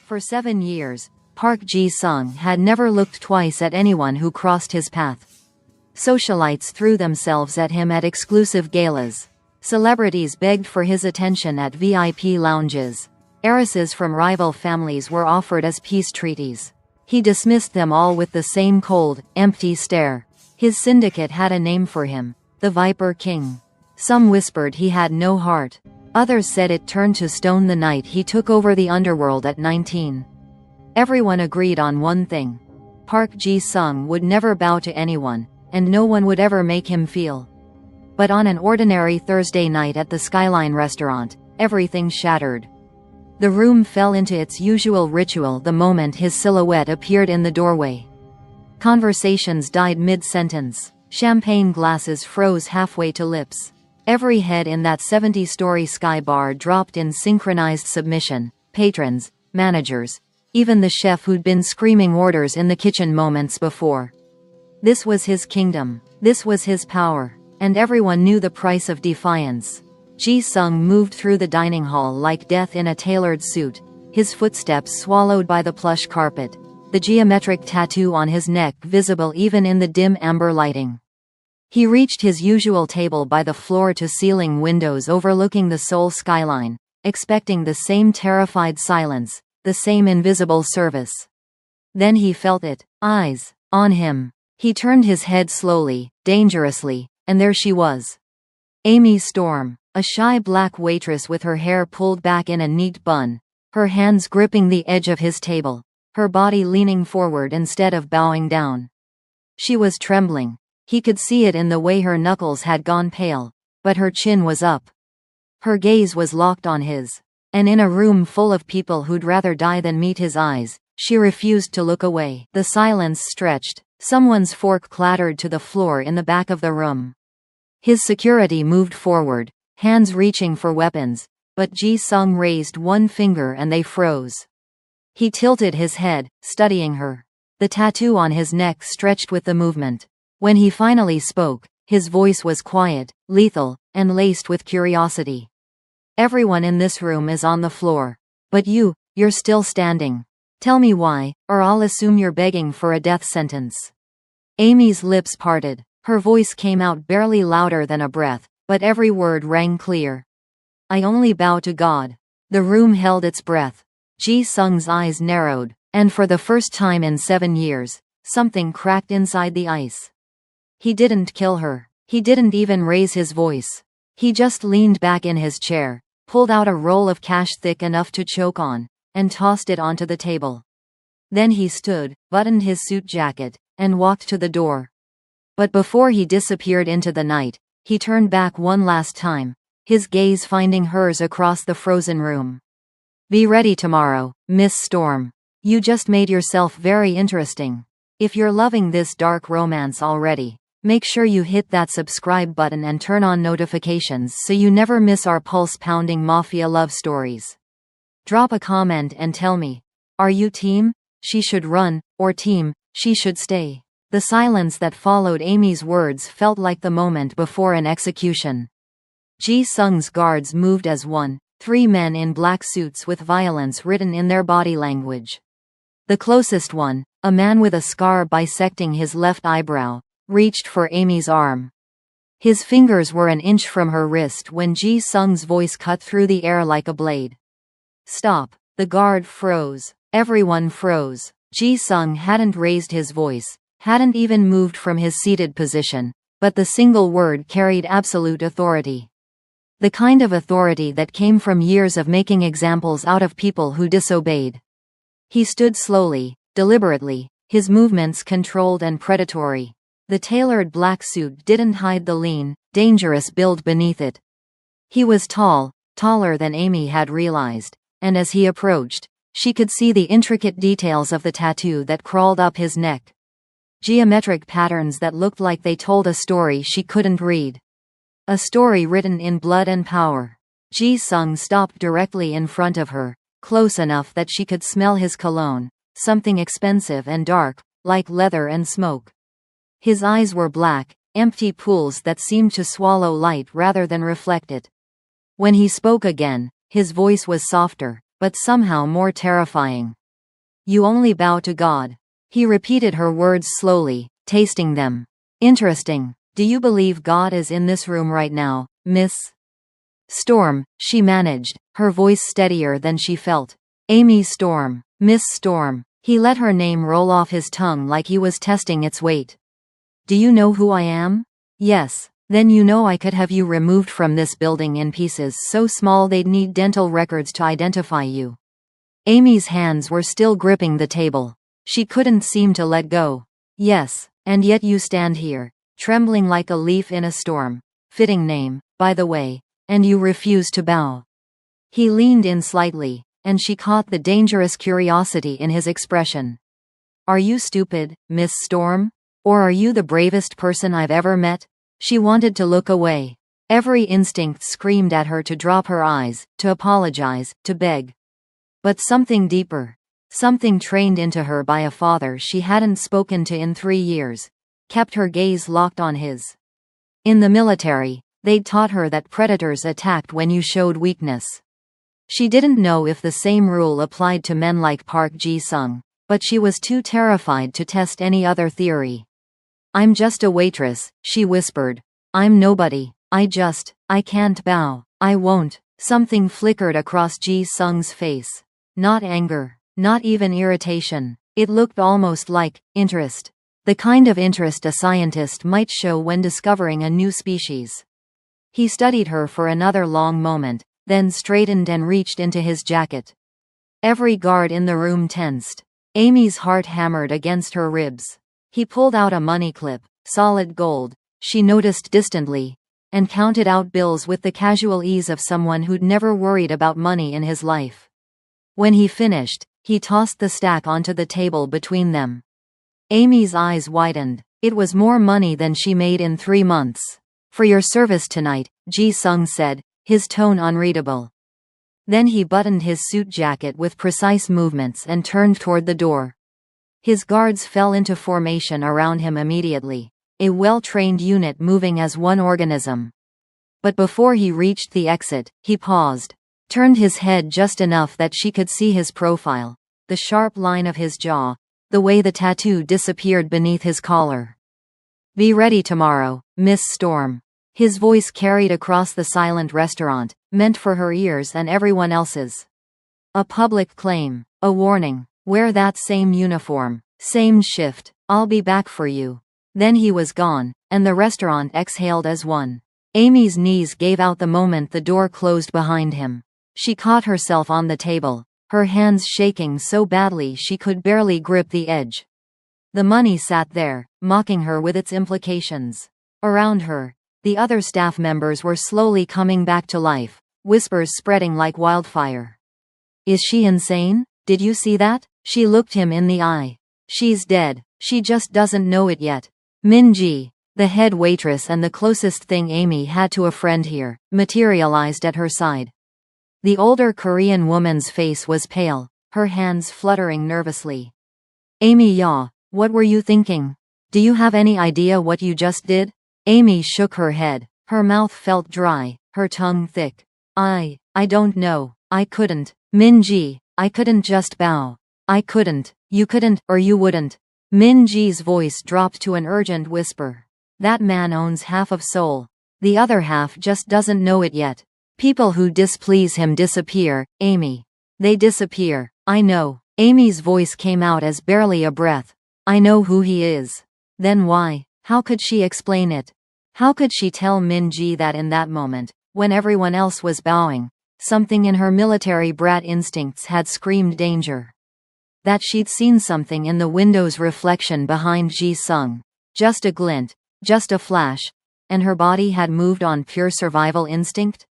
For 7 years, Park Ji-sung had never looked twice at anyone who crossed his path. Socialites threw themselves at him at exclusive galas. Celebrities begged for his attention at VIP lounges. Heiresses from rival families were offered as peace treaties. He dismissed them all with the same cold, empty stare. His syndicate had a name for him, the Viper King. Some whispered he had no heart. Others said it turned to stone the night he took over the underworld at 19. Everyone agreed on one thing. Park Ji-sung would never bow to anyone, and no one would ever make him feel. But on an ordinary Thursday night at the Skyline restaurant, everything shattered. The room fell into its usual ritual the moment his silhouette appeared in the doorway. Conversations died mid-sentence. Champagne glasses froze halfway to lips. Every head in that 70-story sky bar dropped in synchronized submission. Patrons, managers, even the chef who'd been screaming orders in the kitchen moments before. This was his kingdom. This was his power. And everyone knew the price of defiance. Ji-sung moved through the dining hall like death in a tailored suit, his footsteps swallowed by the plush carpet, the geometric tattoo on his neck visible even in the dim amber lighting. He reached his usual table by the floor-to-ceiling windows overlooking the Seoul skyline, expecting the same terrified silence, the same invisible service. Then he felt it. Eyes on him. He turned his head slowly, dangerously, and there she was. Amy Storm, a shy black waitress with her hair pulled back in a neat bun, her hands gripping the edge of his table, her body leaning forward instead of bowing down. She was trembling. He could see it in the way her knuckles had gone pale, but her chin was up. Her gaze was locked on his. And in a room full of people who'd rather die than meet his eyes, she refused to look away. The silence stretched. Someone's fork clattered to the floor in the back of the room. His security moved forward, hands reaching for weapons, but Ji-sung raised one finger and they froze. He tilted his head, studying her. The tattoo on his neck stretched with the movement. When he finally spoke, his voice was quiet, lethal, and laced with curiosity. Everyone in this room is on the floor. But you're still standing. Tell me why, or I'll assume you're begging for a death sentence. Amy's lips parted. Her voice came out barely louder than a breath, but every word rang clear. I only bow to God. The room held its breath. Ji-sung's eyes narrowed, and for the first time in 7 years, something cracked inside the ice. He didn't kill her. He didn't even raise his voice. He just leaned back in his chair, pulled out a roll of cash thick enough to choke on, and tossed it onto the table. Then he stood, buttoned his suit jacket, and walked to the door. But before he disappeared into the night, he turned back one last time, his gaze finding hers across the frozen room. Be ready tomorrow, Miss Storm. You just made yourself very interesting. If you're loving this dark romance already, make sure you hit that subscribe button and turn on notifications so you never miss our pulse-pounding Mafia love stories. Drop a comment and tell me, are you team, she should run, or team, she should stay? The silence that followed Amy's words felt like the moment before an execution. Ji-sung's guards moved as one, 3 men in black suits with violence written in their body language. The closest one, a man with a scar bisecting his left eyebrow, reached for Amy's arm. His fingers were an inch from her wrist when Ji-sung's voice cut through the air like a blade. Stop. The guard froze. Everyone froze. Ji-sung hadn't raised his voice, hadn't even moved from his seated position, but the single word carried absolute authority. The kind of authority that came from years of making examples out of people who disobeyed. He stood slowly, deliberately, his movements controlled and predatory. The tailored black suit didn't hide the lean, dangerous build beneath it. He was tall, taller than Amy had realized, and as he approached, she could see the intricate details of the tattoo that crawled up his neck. Geometric patterns that looked like they told a story she couldn't read. A story written in blood and power. Ji-sung stopped directly in front of her, close enough that she could smell his cologne, something expensive and dark, like leather and smoke. His eyes were black, empty pools that seemed to swallow light rather than reflect it. When he spoke again, his voice was softer, but somehow more terrifying. You only bow to God. He repeated her words slowly, tasting them. Interesting. Do you believe God is in this room right now, Miss Storm? She managed, her voice steadier than she felt. Amy Storm. Miss Storm. He let her name roll off his tongue like he was testing its weight. Do you know who I am? Yes. Then you know I could have you removed from this building in pieces so small they'd need dental records to identify you. Amy's hands were still gripping the table. She couldn't seem to let go. Yes, and yet you stand here, trembling like a leaf in a storm. Fitting name, by the way. And you refuse to bow. He leaned in slightly, and she caught the dangerous curiosity in his expression. Are you stupid, Miss Storm? Or are you the bravest person I've ever met? She wanted to look away. Every instinct screamed at her to drop her eyes, to apologize, to beg. But something deeper, something trained into her by a father she hadn't spoken to in 3 years, kept her gaze locked on his. In the military, they'd taught her that predators attacked when you showed weakness. She didn't know if the same rule applied to men like Park Ji-sung, but she was too terrified to test any other theory. I'm just a waitress, she whispered. I'm nobody. I can't bow. I won't. Something flickered across Ji-sung's face. Not anger. Not even irritation. It looked almost like interest. The kind of interest a scientist might show when discovering a new species. He studied her for another long moment, then straightened and reached into his jacket. Every guard in the room tensed. Amy's heart hammered against her ribs. He pulled out a money clip, solid gold, she noticed distantly, and counted out bills with the casual ease of someone who'd never worried about money in his life. When he finished, he tossed the stack onto the table between them. Amy's eyes widened. It was more money than she made in 3 months. For your service tonight, Ji-sung said, his tone unreadable. Then he buttoned his suit jacket with precise movements and turned toward the door. His guards fell into formation around him immediately, a well-trained unit moving as one organism. But before he reached the exit, he paused, turned his head just enough that she could see his profile, the sharp line of his jaw, the way the tattoo disappeared beneath his collar. Be ready tomorrow, Miss Storm. His voice carried across the silent restaurant, meant for her ears and everyone else's. A public claim, a warning. Wear that same uniform, same shift, I'll be back for you. Then he was gone, and the restaurant exhaled as one. Amy's knees gave out the moment the door closed behind him. She caught herself on the table, her hands shaking so badly she could barely grip the edge. The money sat there, mocking her with its implications. Around her, the other staff members were slowly coming back to life, whispers spreading like wildfire. Is she insane? Did you see that? She looked him in the eye. She's dead. She just doesn't know it yet. Min-ji, the head waitress and the closest thing Amy had to a friend here, materialized at her side. The older Korean woman's face was pale, her hands fluttering nervously. Amy Yaw, what were you thinking? Do you have any idea what you just did? Amy shook her head. Her mouth felt dry, her tongue thick. I don't know. I couldn't. Min-ji, I couldn't just bow. I couldn't. You couldn't, or you wouldn't. Min-ji's voice dropped to an urgent whisper. That man owns half of Seoul. The other half just doesn't know it yet. People who displease him disappear, Amy. They disappear. I know. Amy's voice came out as barely a breath. I know who he is. Then why? How could she explain it? How could she tell Min-ji that in that moment, when everyone else was bowing, something in her military brat instincts had screamed danger? That she'd seen something in the window's reflection behind Ji-sung. Just a glint, just a flash, and her body had moved on pure survival instinct?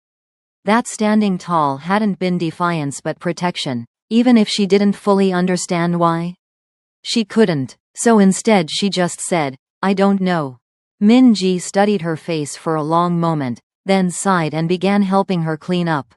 That standing tall hadn't been defiance but protection, even if she didn't fully understand why. She couldn't, so instead she just said, I don't know. Min-ji studied her face for a long moment, then sighed and began helping her clean up.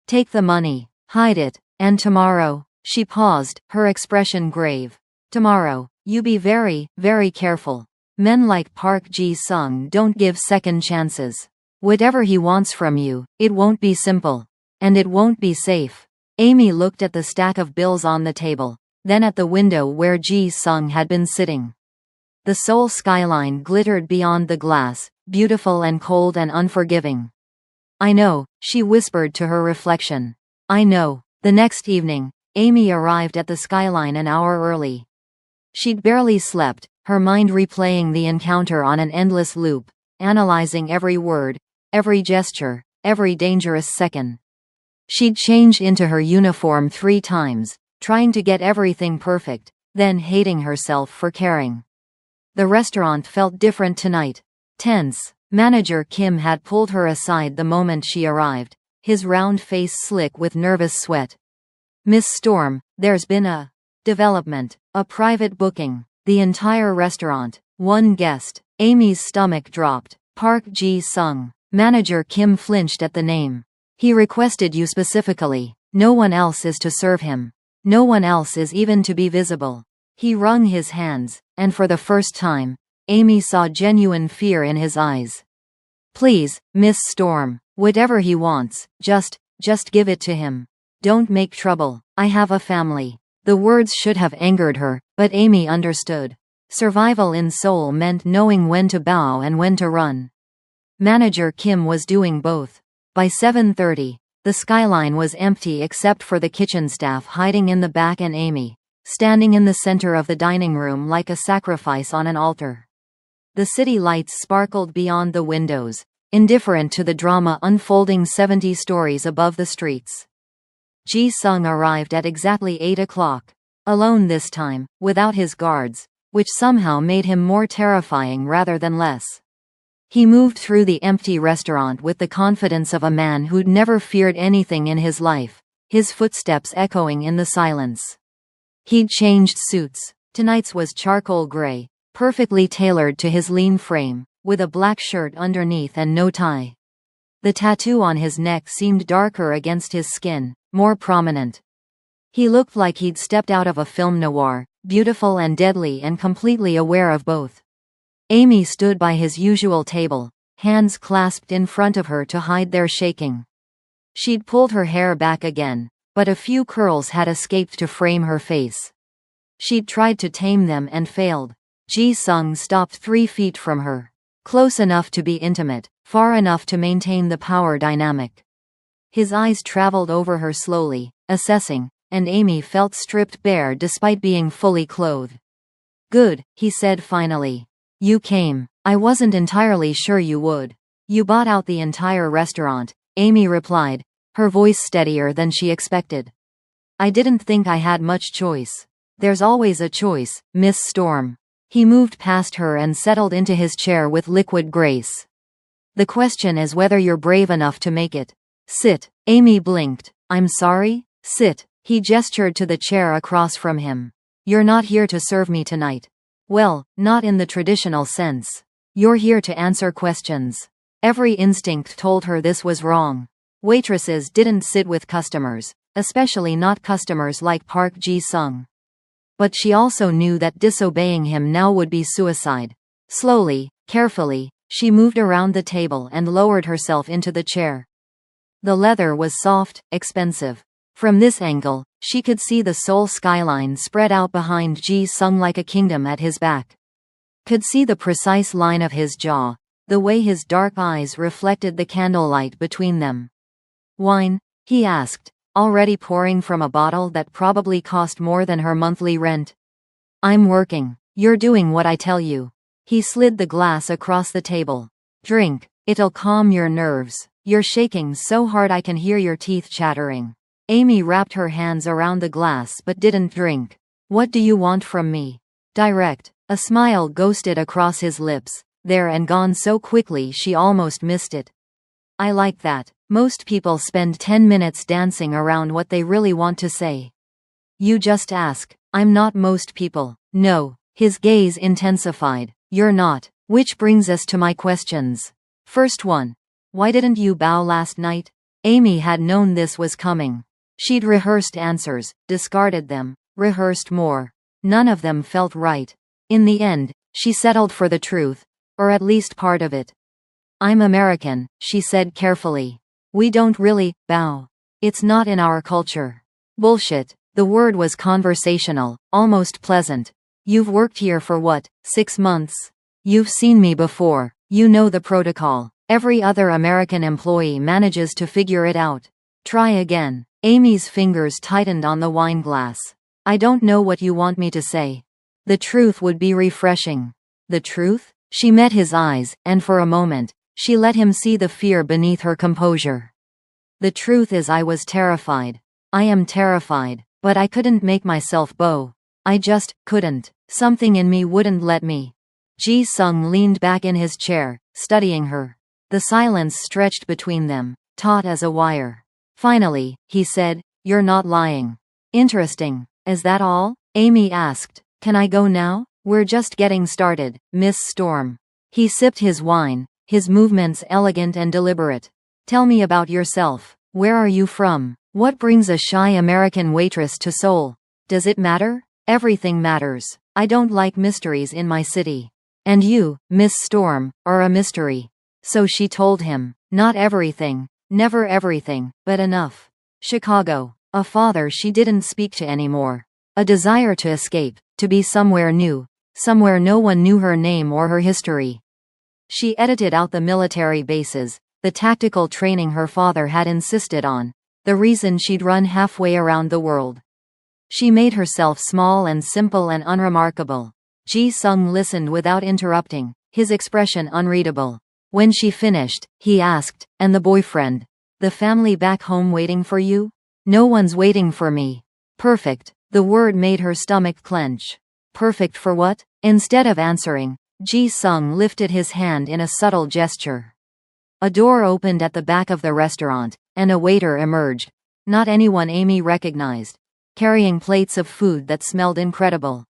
Take the money, hide it, and tomorrow. She paused, her expression grave. Tomorrow, you be very, very careful. Men like Park Ji-sung don't give second chances. Whatever he wants from you, it won't be simple. And it won't be safe. Amy looked at the stack of bills on the table, then at the window where Ji-sung had been sitting. The Seoul skyline glittered beyond the glass, beautiful and cold and unforgiving. "I know," she whispered to her reflection. "I know." The next evening, Amy arrived at the skyline an hour early. She'd barely slept, her mind replaying the encounter on an endless loop, analyzing every word, every gesture, every dangerous second. She'd changed into her uniform 3 times, trying to get everything perfect, then hating herself for caring. The restaurant felt different tonight. Tense. Manager Kim had pulled her aside the moment she arrived, his round face slick with nervous sweat. "Miss Storm, there's been a development, a private booking." The entire restaurant. One guest. Amy's stomach dropped. Park Ji-sung. Manager Kim flinched at the name. "He requested you specifically. No one else is to serve him. No one else is even to be visible." He wrung his hands, and for the first time, Amy saw genuine fear in his eyes. "Please, Miss Storm, whatever he wants, just give it to him. Don't make trouble. I have a family." The words should have angered her, but Amy understood. Survival in Seoul meant knowing when to bow and when to run. Manager Kim was doing both. By 7:30, the skyline was empty except for the kitchen staff hiding in the back and Amy, standing in the center of the dining room like a sacrifice on an altar. The city lights sparkled beyond the windows, indifferent to the drama unfolding 70 stories above the streets. Ji-sung arrived at exactly 8 o'clock. Alone this time, without his guards, which somehow made him more terrifying rather than less. He moved through the empty restaurant with the confidence of a man who'd never feared anything in his life, his footsteps echoing in the silence. He'd changed suits. Tonight's was charcoal gray, perfectly tailored to his lean frame, with a black shirt underneath and no tie. The tattoo on his neck seemed darker against his skin, more prominent. He looked like he'd stepped out of a film noir, beautiful and deadly and completely aware of both. Amy stood by his usual table, hands clasped in front of her to hide their shaking. She'd pulled her hair back again, but a few curls had escaped to frame her face. She'd tried to tame them and failed. Ji-sung stopped 3 feet from her. Close enough to be intimate, far enough to maintain the power dynamic. His eyes traveled over her slowly, assessing, and Amy felt stripped bare despite being fully clothed. "Good," he said finally. "You came. I wasn't entirely sure you would. You bought out the entire restaurant," Amy replied, her voice steadier than she expected. "I didn't think I had much choice." "There's always a choice, Miss Storm." He moved past her and settled into his chair with liquid grace. "The question is whether you're brave enough to make it. Sit." Amy blinked. "I'm sorry?" "Sit." He gestured to the chair across from him. "You're not here to serve me tonight." "Well, not in the traditional sense. You're here to answer questions." Every instinct told her this was wrong. Waitresses didn't sit with customers, especially not customers like Park Ji-sung. But she also knew that disobeying him now would be suicide. Slowly, carefully, she moved around the table and lowered herself into the chair. The leather was soft, expensive. From this angle, she could see the Seoul skyline spread out behind Ji-sung like a kingdom at his back. Could see the precise line of his jaw, the way his dark eyes reflected the candlelight between them. "Wine?" he asked, already pouring from a bottle that probably cost more than her monthly rent. "I'm working. You're doing what I tell you." He slid the glass across the table. "Drink. It'll calm your nerves. You're shaking so hard I can hear your teeth chattering." Amy wrapped her hands around the glass but didn't drink. "What do you want from me?" "Direct." A smile ghosted across his lips, there and gone so quickly she almost missed it. "I like that. Most people spend 10 minutes dancing around what they really want to say. You just ask." "I'm not most people." "No." His gaze intensified. "You're not. Which brings us to my questions. First one. Why didn't you bow last night?" Amy had known this was coming. She'd rehearsed answers, discarded them, rehearsed more. None of them felt right. In the end, she settled for the truth, or at least part of it. "I'm American," she said carefully. "We don't really bow. It's not in our culture." Bullshit. The word was conversational, almost pleasant. You've worked here for what, 6 months? You've seen me before. You know the protocol. Every other American employee manages to figure it out. Try again. Amy's fingers tightened on the wine glass. I don't know what you want me to say. The truth would be refreshing. The truth? She met his eyes, and for a moment, she let him see the fear beneath her composure. The truth is I was terrified. I am terrified, but I couldn't make myself bow. I just couldn't. Something in me wouldn't let me. Ji-sung leaned back in his chair, studying her. The silence stretched between them, taut as a wire. Finally, he said, "You're not lying." "Interesting. Is that all?" Amy asked. "Can I go now?" "We're just getting started, Miss Storm." He sipped his wine, his movements elegant and deliberate. "Tell me about yourself. Where are you from? What brings a shy American waitress to Seoul? Does it matter?" "Everything matters. I don't like mysteries in my city. And you, Miss Storm, are a mystery." So she told him. Not everything, never everything, but enough. Chicago. A father she didn't speak to anymore. A desire to escape, to be somewhere new, somewhere no one knew her name or her history. She edited out the military bases, the tactical training her father had insisted on, the reason she'd run halfway around the world. She made herself small and simple and unremarkable. Ji-sung listened without interrupting, his expression unreadable. When she finished, he asked, "And the boyfriend? The family back home waiting for you?" "No one's waiting for me." "Perfect." The word made her stomach clench. Perfect for what? Instead of answering, Ji-sung lifted his hand in a subtle gesture. A door opened at the back of the restaurant, and a waiter emerged. Not anyone Amy recognized. Carrying plates of food that smelled incredible.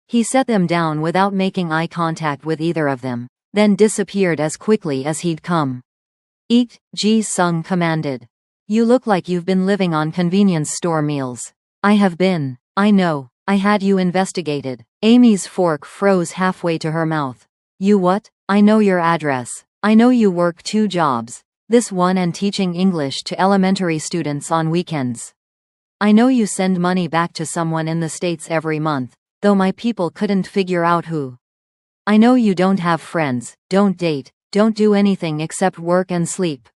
He set them down without making eye contact with either of them, then disappeared as quickly as he'd come. "Eat," Ji-sung commanded. "You look like you've been living on convenience store meals." "I have been. I know. I had you investigated." Amy's fork froze halfway to her mouth. "You what?" "I know your address. I know you work 2 jobs. This one and teaching English to elementary students on weekends. I know you send money back to someone in the States every month, though my people couldn't figure out who. I know you don't have friends, don't date, don't do anything except work and sleep."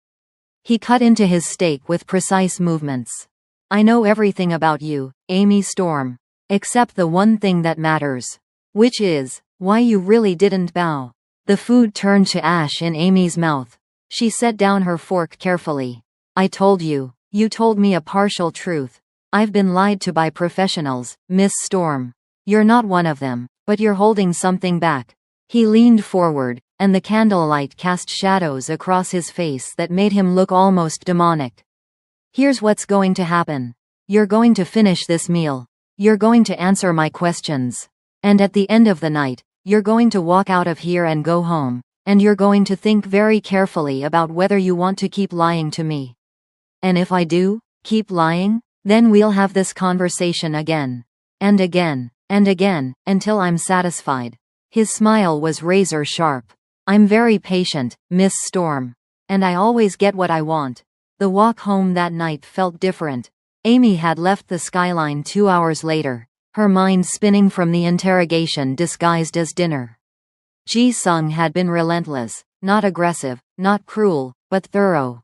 He cut into his steak with precise movements. "I know everything about you, Amy Storm. Except the one thing that matters. Which is, why you really didn't bow." The food turned to ash in Amy's mouth. She set down her fork carefully. "I told you. You told me a partial truth. I've been lied to by professionals, Miss Storm. You're not one of them, but you're holding something back." He leaned forward, and the candlelight cast shadows across his face that made him look almost demonic. "Here's what's going to happen. You're going to finish this meal. You're going to answer my questions. And at the end of the night, you're going to walk out of here and go home, and you're going to think very carefully about whether you want to keep lying to me. And if I do, keep lying, then we'll have this conversation again. And again, and again, until I'm satisfied." His smile was razor sharp. "I'm very patient, Miss Storm. And I always get what I want." The walk home that night felt different. Amy had left the skyline 2 hours later, her mind spinning from the interrogation disguised as dinner. Ji-sung had been relentless, not aggressive, not cruel, but thorough.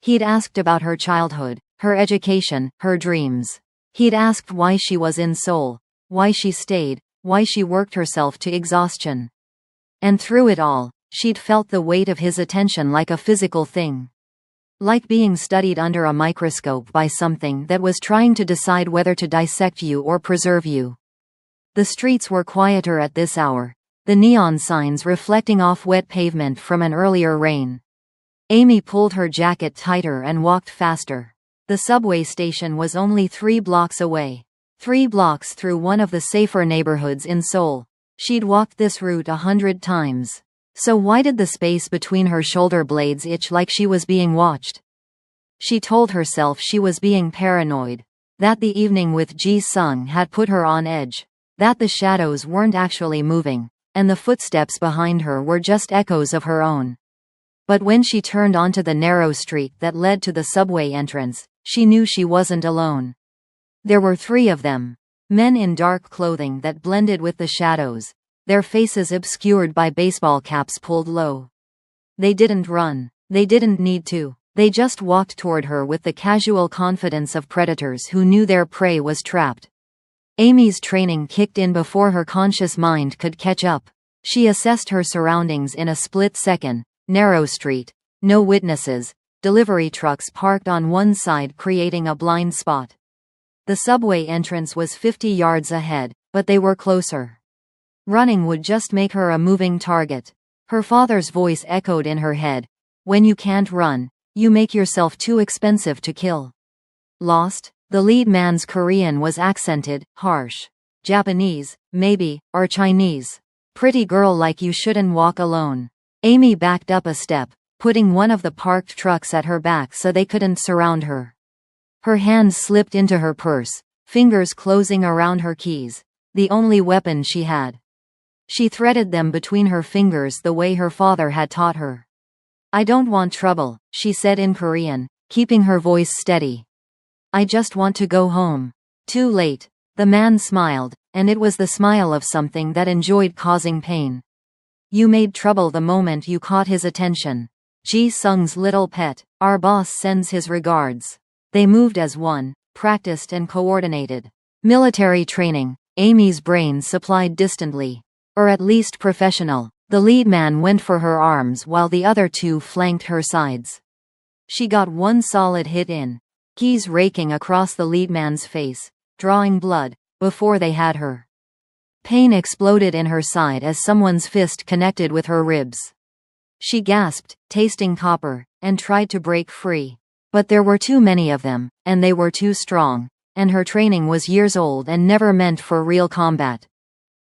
He'd asked about her childhood, her education, her dreams. He'd asked why she was in Seoul, why she stayed, why she worked herself to exhaustion. And through it all, she'd felt the weight of his attention like a physical thing. Like being studied under a microscope by something that was trying to decide whether to dissect you or preserve you. The streets were quieter at this hour, the neon signs reflecting off wet pavement from an earlier rain. Amy pulled her jacket tighter and walked faster. The subway station was only 3 blocks away. 3 blocks through one of the safer neighborhoods in Seoul. She'd walked this route 100 times. So why did the space between her shoulder blades itch like she was being watched? She told herself she was being paranoid. That the evening with Ji-sung had put her on edge. That the shadows weren't actually moving, and the footsteps behind her were just echoes of her own. But when she turned onto the narrow street that led to the subway entrance, she knew she wasn't alone. There were 3 of them. Men in dark clothing that blended with the shadows, their faces obscured by baseball caps pulled low. They didn't run. They didn't need to. They just walked toward her with the casual confidence of predators who knew their prey was trapped. Amy's training kicked in before her conscious mind could catch up. She assessed her surroundings in a split second. Narrow street, no witnesses, delivery trucks parked on one side creating a blind spot. The subway entrance was 50 yards ahead, but they were closer. Running would just make her a moving target. Her father's voice echoed in her head. When you can't run, you make yourself too expensive to kill. Lost? The lead man's Korean was accented, harsh. Japanese, maybe, or Chinese. Pretty girl like you shouldn't walk alone. Amy backed up a step, putting one of the parked trucks at her back so they couldn't surround her. Her hands slipped into her purse, fingers closing around her keys, the only weapon she had. She threaded them between her fingers the way her father had taught her. I don't want trouble, she said in Korean, keeping her voice steady. I just want to go home. Too late. The man smiled, and it was the smile of something that enjoyed causing pain. You made trouble the moment you caught his attention. Ji-sung's little pet, our boss sends his regards. They moved as one, practiced and coordinated. Military training, Amy's brain supplied distantly. Or at least professional. The lead man went for her arms while the other 2 flanked her sides. She got one solid hit in, keys raking across the lead man's face, drawing blood, before they had her. Pain exploded in her side as someone's fist connected with her ribs. She gasped, tasting copper, and tried to break free. But there were too many of them, and they were too strong, and her training was years old and never meant for real combat.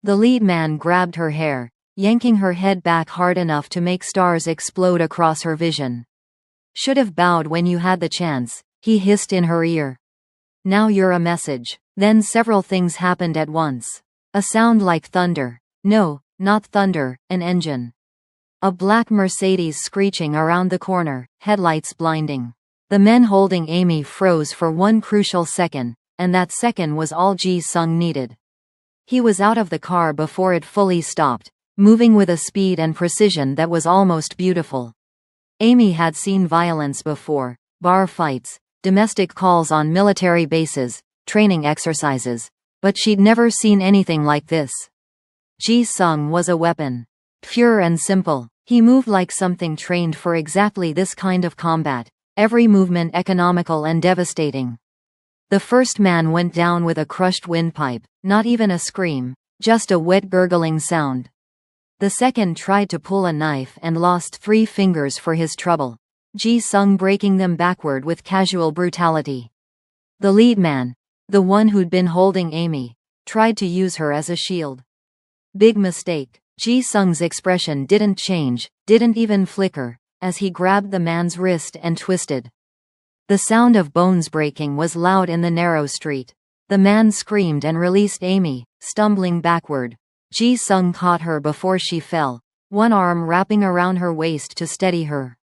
The lead man grabbed her hair, yanking her head back hard enough to make stars explode across her vision. Should have bowed when you had the chance, he hissed in her ear. Now you're a message. Then several things happened at once. A sound like thunder. No, not thunder, an engine. A black Mercedes screeching around the corner, headlights blinding. The men holding Amy froze for one crucial second, and that second was all Ji-sung needed. He was out of the car before it fully stopped, moving with a speed and precision that was almost beautiful. Amy had seen violence before, bar fights, domestic calls on military bases, training exercises, but she'd never seen anything like this. Ji-sung was a weapon. Pure and simple, he moved like something trained for exactly this kind of combat. Every movement economical and devastating. The first man went down with a crushed windpipe, not even a scream, just a wet gurgling sound. The second tried to pull a knife and lost 3 fingers for his trouble, Ji-sung breaking them backward with casual brutality. The lead man, the one who'd been holding Amy, tried to use her as a shield. Big mistake. Ji-sung's expression didn't change, didn't even flicker, as he grabbed the man's wrist and twisted. The sound of bones breaking was loud in the narrow street. The man screamed and released Amy, stumbling backward. Ji-sung caught her before she fell, one arm wrapping around her waist to steady her.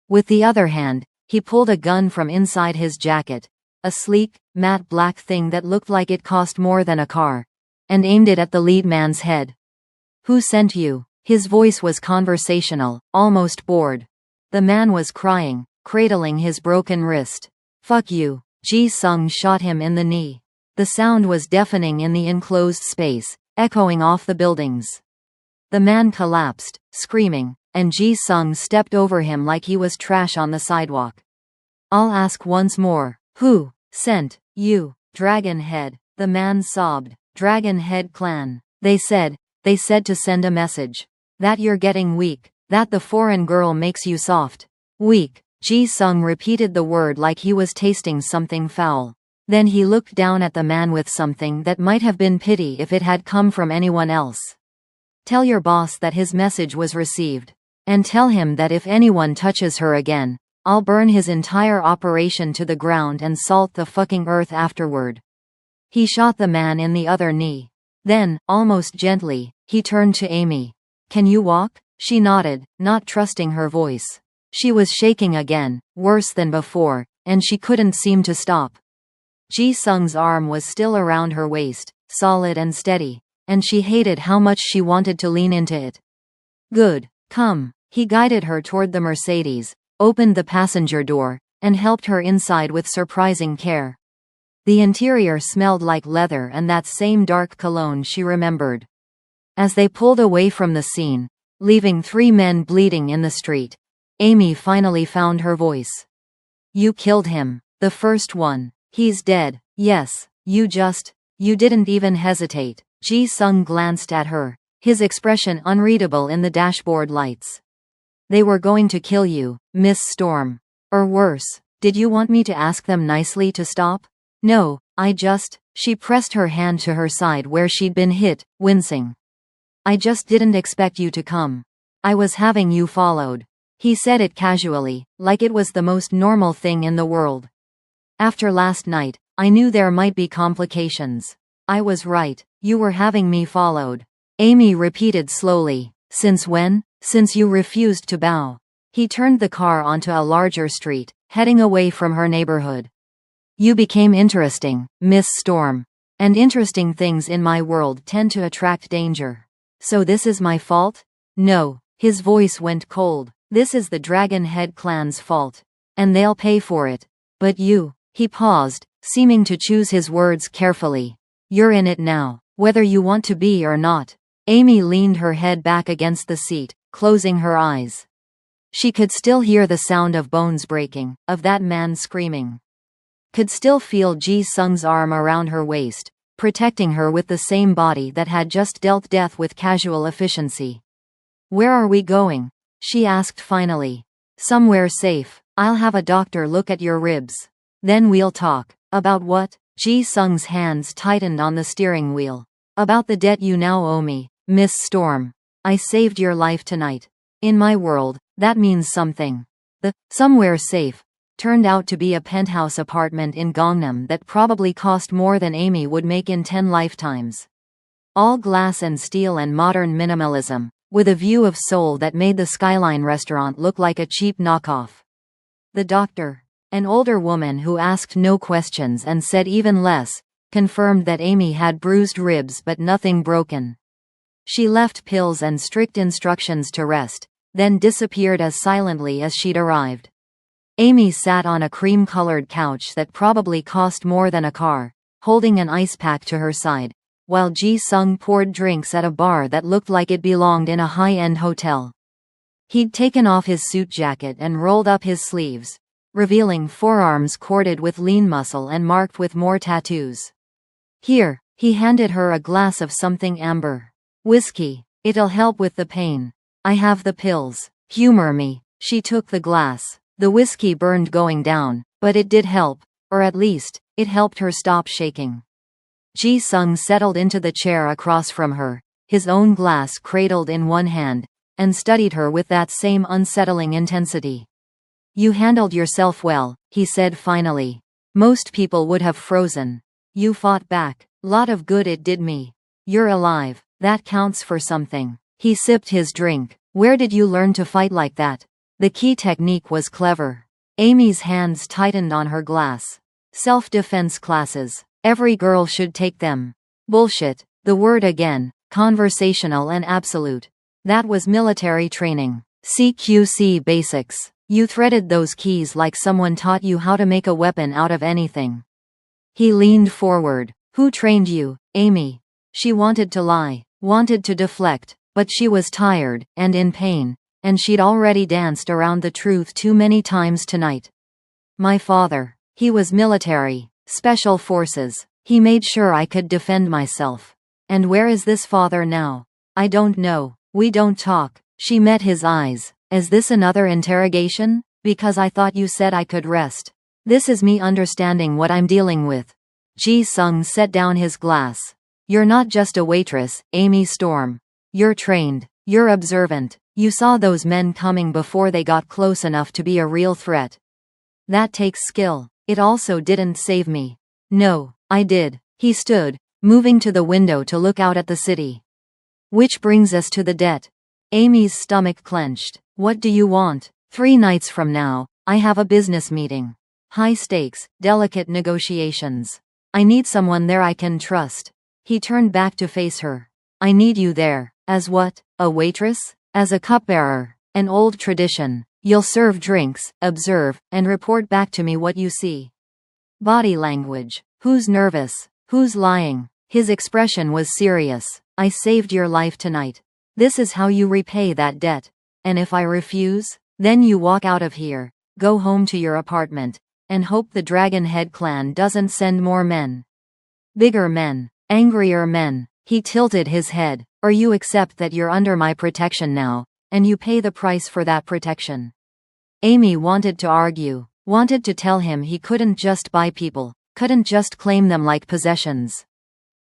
With the other hand, he pulled a gun from inside his jacket, a sleek, matte black thing that looked like it cost more than a car, and aimed it at the lead man's head. Who sent you? His voice was conversational, almost bored. The man was crying, cradling his broken wrist. Fuck you. Ji-sung shot him in the knee. The sound was deafening in the enclosed space, echoing off the buildings. The man collapsed, screaming, and Ji-sung stepped over him like he was trash on the sidewalk. I'll ask once more. Who sent you? Dragon Head. The man sobbed. Dragon Head clan. They said to send a message. That you're getting weak. That the foreign girl makes you soft. Weak. Ji-sung repeated the word like he was tasting something foul. Then he looked down at the man with something that might have been pity if it had come from anyone else. Tell your boss that his message was received. And tell him that if anyone touches her again, I'll burn his entire operation to the ground and salt the fucking earth afterward. He shot the man in the other knee. Then, almost gently, he turned to Amy. Can you walk? She nodded, not trusting her voice. She was shaking again, worse than before, and she couldn't seem to stop. Ji Sung's arm was still around her waist, solid and steady, and she hated how much she wanted to lean into it. Good. Come. He guided her toward the Mercedes, opened the passenger door, and helped her inside with surprising care. The interior smelled like leather and that same dark cologne she remembered. As they pulled away from the scene, leaving 3 men bleeding in the street, Amy finally found her voice. You killed him. The first one. He's dead. Yes. You didn't even hesitate. Ji Sung glanced at her, his expression unreadable in the dashboard lights. They were going to kill you, Miss Storm. Or worse. Did you want me to ask them nicely to stop? No, she pressed her hand to her side where she'd been hit, wincing. I just didn't expect you to come. I was having you followed. He said it casually, like it was the most normal thing in the world. After last night, I knew there might be complications. I was right, you were having me followed. Amy repeated slowly. Since when? Since you refused to bow. He turned the car onto a larger street, heading away from her neighborhood. You became interesting, Miss Storm. And interesting things in my world tend to attract danger. So this is my fault? No. His voice went cold. This is the Dragon Head clan's fault. And they'll pay for it. But you. He paused, seeming to choose his words carefully. You're in it now, whether you want to be or not. Amy leaned her head back against the seat, closing her eyes. She could still hear the sound of bones breaking, of that man screaming. Could still feel Ji Sung's arm around her waist, protecting her with the same body that had just dealt death with casual efficiency. Where are we going? She asked finally. Somewhere safe. I'll have a doctor look at your ribs. Then we'll talk. About what? Ji Sung's hands tightened on the steering wheel. About the debt you now owe me, Miss Storm. I saved your life tonight. In my world, that means something. The somewhere safe turned out to be a penthouse apartment in Gangnam that probably cost more than Amy would make in 10 lifetimes. All glass and steel and modern minimalism, with a view of Seoul that made the Skyline restaurant look like a cheap knockoff. The doctor, an older woman who asked no questions and said even less, confirmed that Amy had bruised ribs but nothing broken. She left pills and strict instructions to rest, then disappeared as silently as she'd arrived. Amy sat on a cream-colored couch that probably cost more than a car, holding an ice pack to her side, while Ji Sung poured drinks at a bar that looked like it belonged in a high-end hotel. He'd taken off his suit jacket and rolled up his sleeves, revealing forearms corded with lean muscle and marked with more tattoos. Here, he handed her a glass of something amber. Whiskey. It'll help with the pain. I have the pills. Humor me. She took the glass. The whiskey burned going down, but it did help, or at least, it helped her stop shaking. Ji Sung settled into the chair across from her, his own glass cradled in one hand, and studied her with that same unsettling intensity. You handled yourself well, he said finally. Most people would have frozen. You fought back. Lot of good it did me. You're alive. That counts for something. He sipped his drink. Where did you learn to fight like that? The key technique was clever. Amy's hands tightened on her glass. Self-defense classes. Every girl should take them. Bullshit. The word again. Conversational and absolute. That was military training. CQC basics. You threaded those keys like someone taught you how to make a weapon out of anything. He leaned forward. Who trained you, Amy? She wanted to lie, wanted to deflect, but she was tired, and in pain, and she'd already danced around the truth too many times tonight. My father. He was military, special forces. He made sure I could defend myself. And where is this father now? I don't know. We don't talk. She met his eyes. Is this another interrogation? Because I thought you said I could rest. This is me understanding what I'm dealing with. Ji Sung set down his glass. You're not just a waitress, Amy Storm. You're trained. You're observant. You saw those men coming before they got close enough to be a real threat. That takes skill. It also didn't save me. No, I did. He stood, moving to the window to look out at the city. Which brings us to the debt. Amy's stomach clenched. What do you want? 3 nights from now, I have a business meeting. High stakes, delicate negotiations. I need someone there I can trust. He turned back to face her. I need you there. As what? A waitress? As a cupbearer. An old tradition. You'll serve drinks, observe, and report back to me what you see. Body language. Who's nervous? Who's lying? His expression was serious. I saved your life tonight. This is how you repay that debt. And if I refuse? Then you walk out of here, go home to your apartment, and hope the Dragonhead clan doesn't send more men. Bigger men. Angrier men. He tilted his head. Or you accept that you're under my protection now, and you pay the price for that protection. Amy wanted to argue, wanted to tell him he couldn't just buy people, couldn't just claim them like possessions.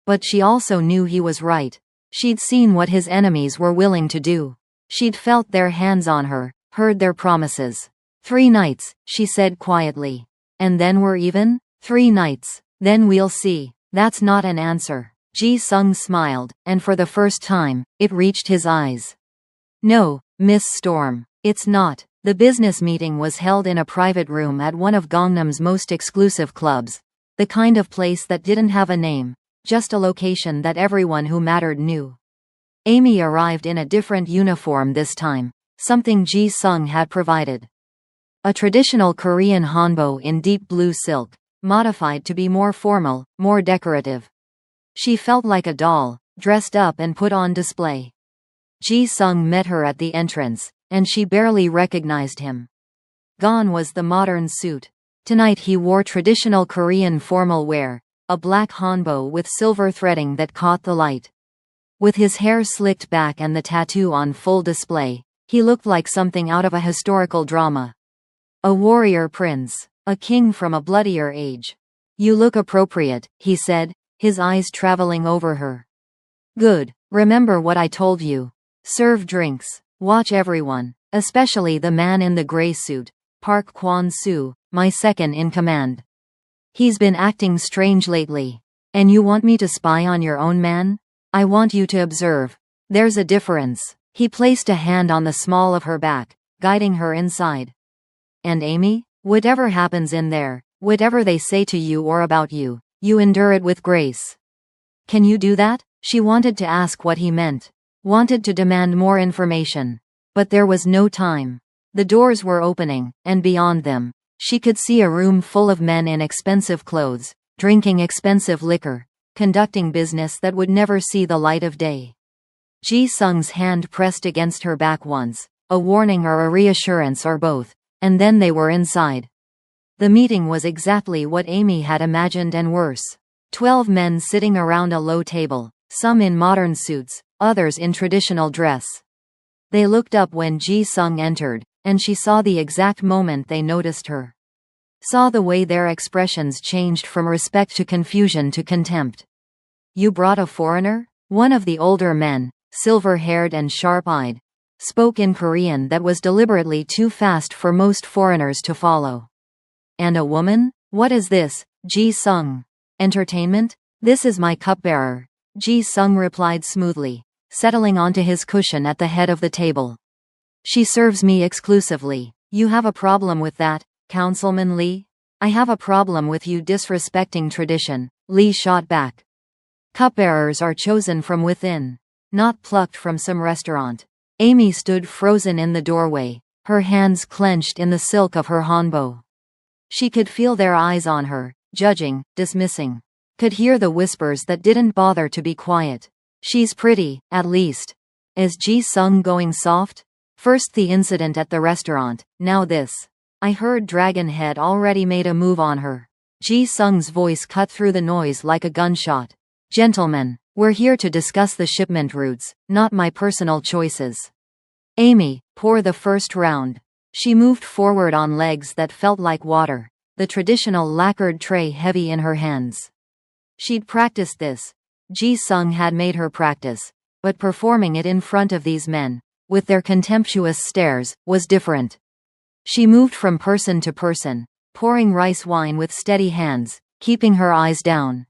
But she also knew he was right. She'd seen what his enemies were willing to do. She'd felt their hands on her, heard their promises. 3 nights, she said quietly. And then we're even? 3 nights. Then we'll see. That's not an answer. Ji-sung smiled, and for the first time, it reached his eyes. No, Miss Storm, it's not. The business meeting was held in a private room at one of Gangnam's most exclusive clubs. The kind of place that didn't have a name, just a location that everyone who mattered knew. Amy arrived in a different uniform this time, something Ji-sung had provided. A traditional Korean hanbok in deep blue silk, modified to be more formal, more decorative. She felt like a doll, dressed up and put on display. Ji-sung met her at the entrance, and she barely recognized him. Gone was the modern suit. Tonight he wore traditional Korean formal wear, a black hanbok with silver threading that caught the light. With his hair slicked back and the tattoo on full display, he looked like something out of a historical drama. A warrior prince, a king from a bloodier age. You look appropriate, he said, his eyes traveling over her. Good. Remember what I told you. Serve drinks. Watch everyone, especially the man in the gray suit, Park Kwon-soo, my second in command. He's been acting strange lately. And you want me to spy on your own man? I want you to observe. There's a difference. He placed a hand on the small of her back, guiding her inside. And Amy, whatever happens in there, whatever they say to you or about you, you endure it with grace. Can you do that? She wanted to ask what he meant. Wanted to demand more information. But there was no time. The doors were opening, and beyond them, she could see a room full of men in expensive clothes, drinking expensive liquor, conducting business that would never see the light of day. Ji-sung's hand pressed against her back once, a warning or a reassurance or both, and then they were inside. The meeting was exactly what Amy had imagined and worse. 12 men sitting around a low table, some in modern suits, others in traditional dress. They looked up when Ji-sung entered, and she saw the exact moment they noticed her. Saw the way their expressions changed from respect to confusion to contempt. You brought a foreigner? One of the older men, silver-haired and sharp-eyed, spoke in Korean that was deliberately too fast for most foreigners to follow. And a woman? What is this, Ji-sung? Entertainment? This is my cupbearer, Ji-sung replied smoothly, settling onto his cushion at the head of the table. She serves me exclusively. You have a problem with that, Councilman Lee? I have a problem with you disrespecting tradition, Lee shot back. Cupbearers are chosen from within, not plucked from some restaurant. Amy stood frozen in the doorway, her hands clenched in the silk of her hanbok. She could feel their eyes on her, judging, dismissing. Could hear the whispers that didn't bother to be quiet. She's pretty, at least. Is Ji-sung going soft? First the incident at the restaurant, now this. I heard Dragonhead already made a move on her. Ji-sung's voice cut through the noise like a gunshot. Gentlemen, we're here to discuss the shipment routes, not my personal choices. Amy, pour the first round. She moved forward on legs that felt like water, the traditional lacquered tray heavy in her hands. She'd practiced this. Ji-sung had made her practice, but performing it in front of these men, with their contemptuous stares, was different. She moved from person to person, pouring rice wine with steady hands, keeping her eyes down.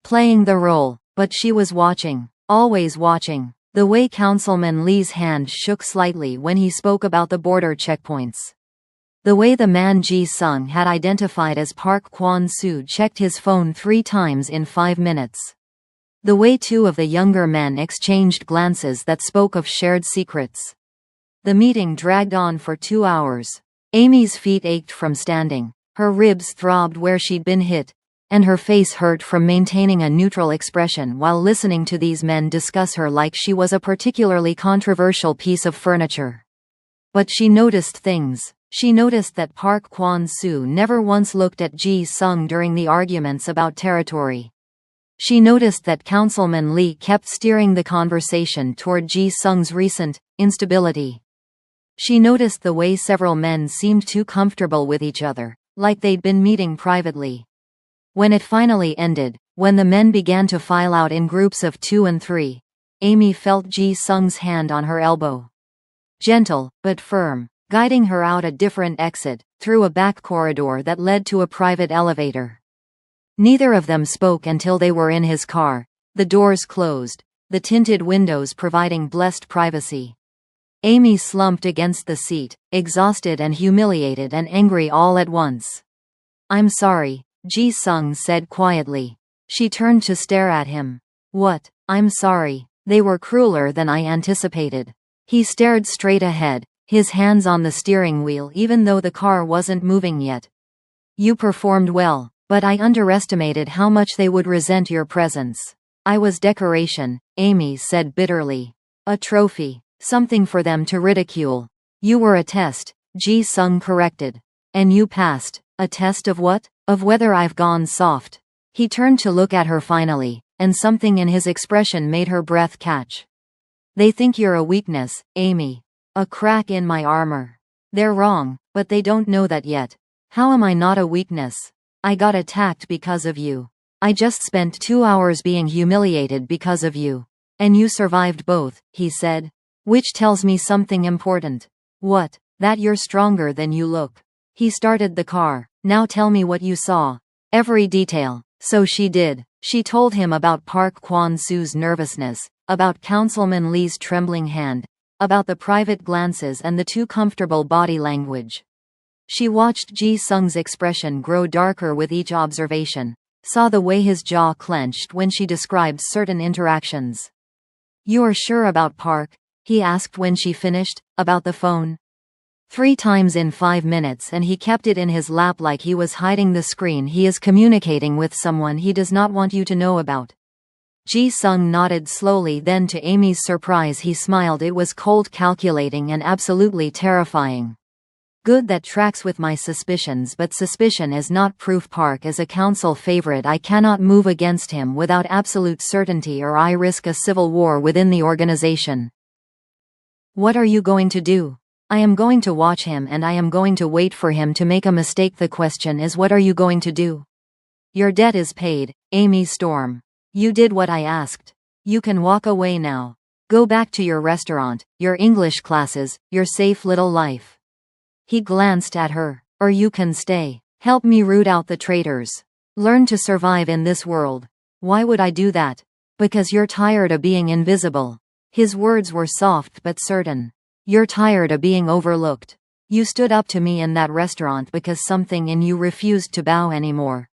Playing the role, but she was watching, always watching. The way Councilman Lee's hand shook slightly when he spoke about the border checkpoints. The way the man Ji-sung had identified as Park Kwon-soo checked his phone 3 times in 5 minutes. The way two of the younger men exchanged glances that spoke of shared secrets. The meeting dragged on for 2 hours. Amy's feet ached from standing, her ribs throbbed where she'd been hit, and her face hurt from maintaining a neutral expression while listening to these men discuss her like she was a particularly controversial piece of furniture. But she noticed things. She noticed that Park Kwon-soo never once looked at Ji-sung during the arguments about territory. She noticed that Councilman Lee kept steering the conversation toward Ji-sung's recent instability. She noticed the way several men seemed too comfortable with each other, like they'd been meeting privately. When it finally ended, when the men began to file out in groups of 2 and 3, Amy felt Ji-sung's hand on her elbow. Gentle, but firm, guiding her out a different exit, through a back corridor that led to a private elevator. Neither of them spoke until they were in his car, the doors closed, the tinted windows providing blessed privacy. Amy slumped against the seat, exhausted and humiliated and angry all at once. "I'm sorry," Ji-sung said quietly. She turned to stare at him. "What?" "I'm sorry. They were crueler than I anticipated." He stared straight ahead, his hands on the steering wheel even though the car wasn't moving yet. "You performed well, but I underestimated how much they would resent your presence." "I was decoration," Amy said bitterly. "A trophy. Something for them to ridicule." "You were a test," Ji-sung corrected. "And you passed." "A test of what?" "Of whether I've gone soft." He turned to look at her finally, and something in his expression made her breath catch. "They think you're a weakness, Amy. A crack in my armor. They're wrong, but they don't know that yet. How am I not a weakness? I got attacked because of you. I just spent 2 hours being humiliated because of you. And you survived both," he said. "Which tells me something important." "What?" "That you're stronger than you look." He started the car. "Now tell me what you saw." "Every detail." So she did. She told him about Park Kwon-soo's nervousness, about Councilman Lee's trembling hand, about the private glances and the too comfortable body language. She watched Ji-sung's expression grow darker with each observation, saw the way his jaw clenched when she described certain interactions. "You're sure about Park?" he asked when she finished. "About the phone?" 3 times in 5 minutes, and he kept it in his lap like he was hiding the screen. "He is communicating with someone he does not want you to know about." Ji-sung nodded slowly, then to Amy's surprise he smiled. It was cold, calculating and absolutely terrifying. "Good, that tracks with my suspicions, but suspicion is not proof. Park is a council favorite. I cannot move against him without absolute certainty or I risk a civil war within the organization." "What are you going to do?" "I am going to watch him and I am going to wait for him to make a mistake. The question is, what are you going to do?" "Your debt is paid," Amy stormed. "You did what I asked. You can walk away now. Go back to your restaurant, your English classes, your safe little life." He glanced at her. "Or you can stay. Help me root out the traitors. Learn to survive in this world." "Why would I do that?" "Because you're tired of being invisible." His words were soft but certain. "You're tired of being overlooked. You stood up to me in that restaurant because something in you refused to bow anymore.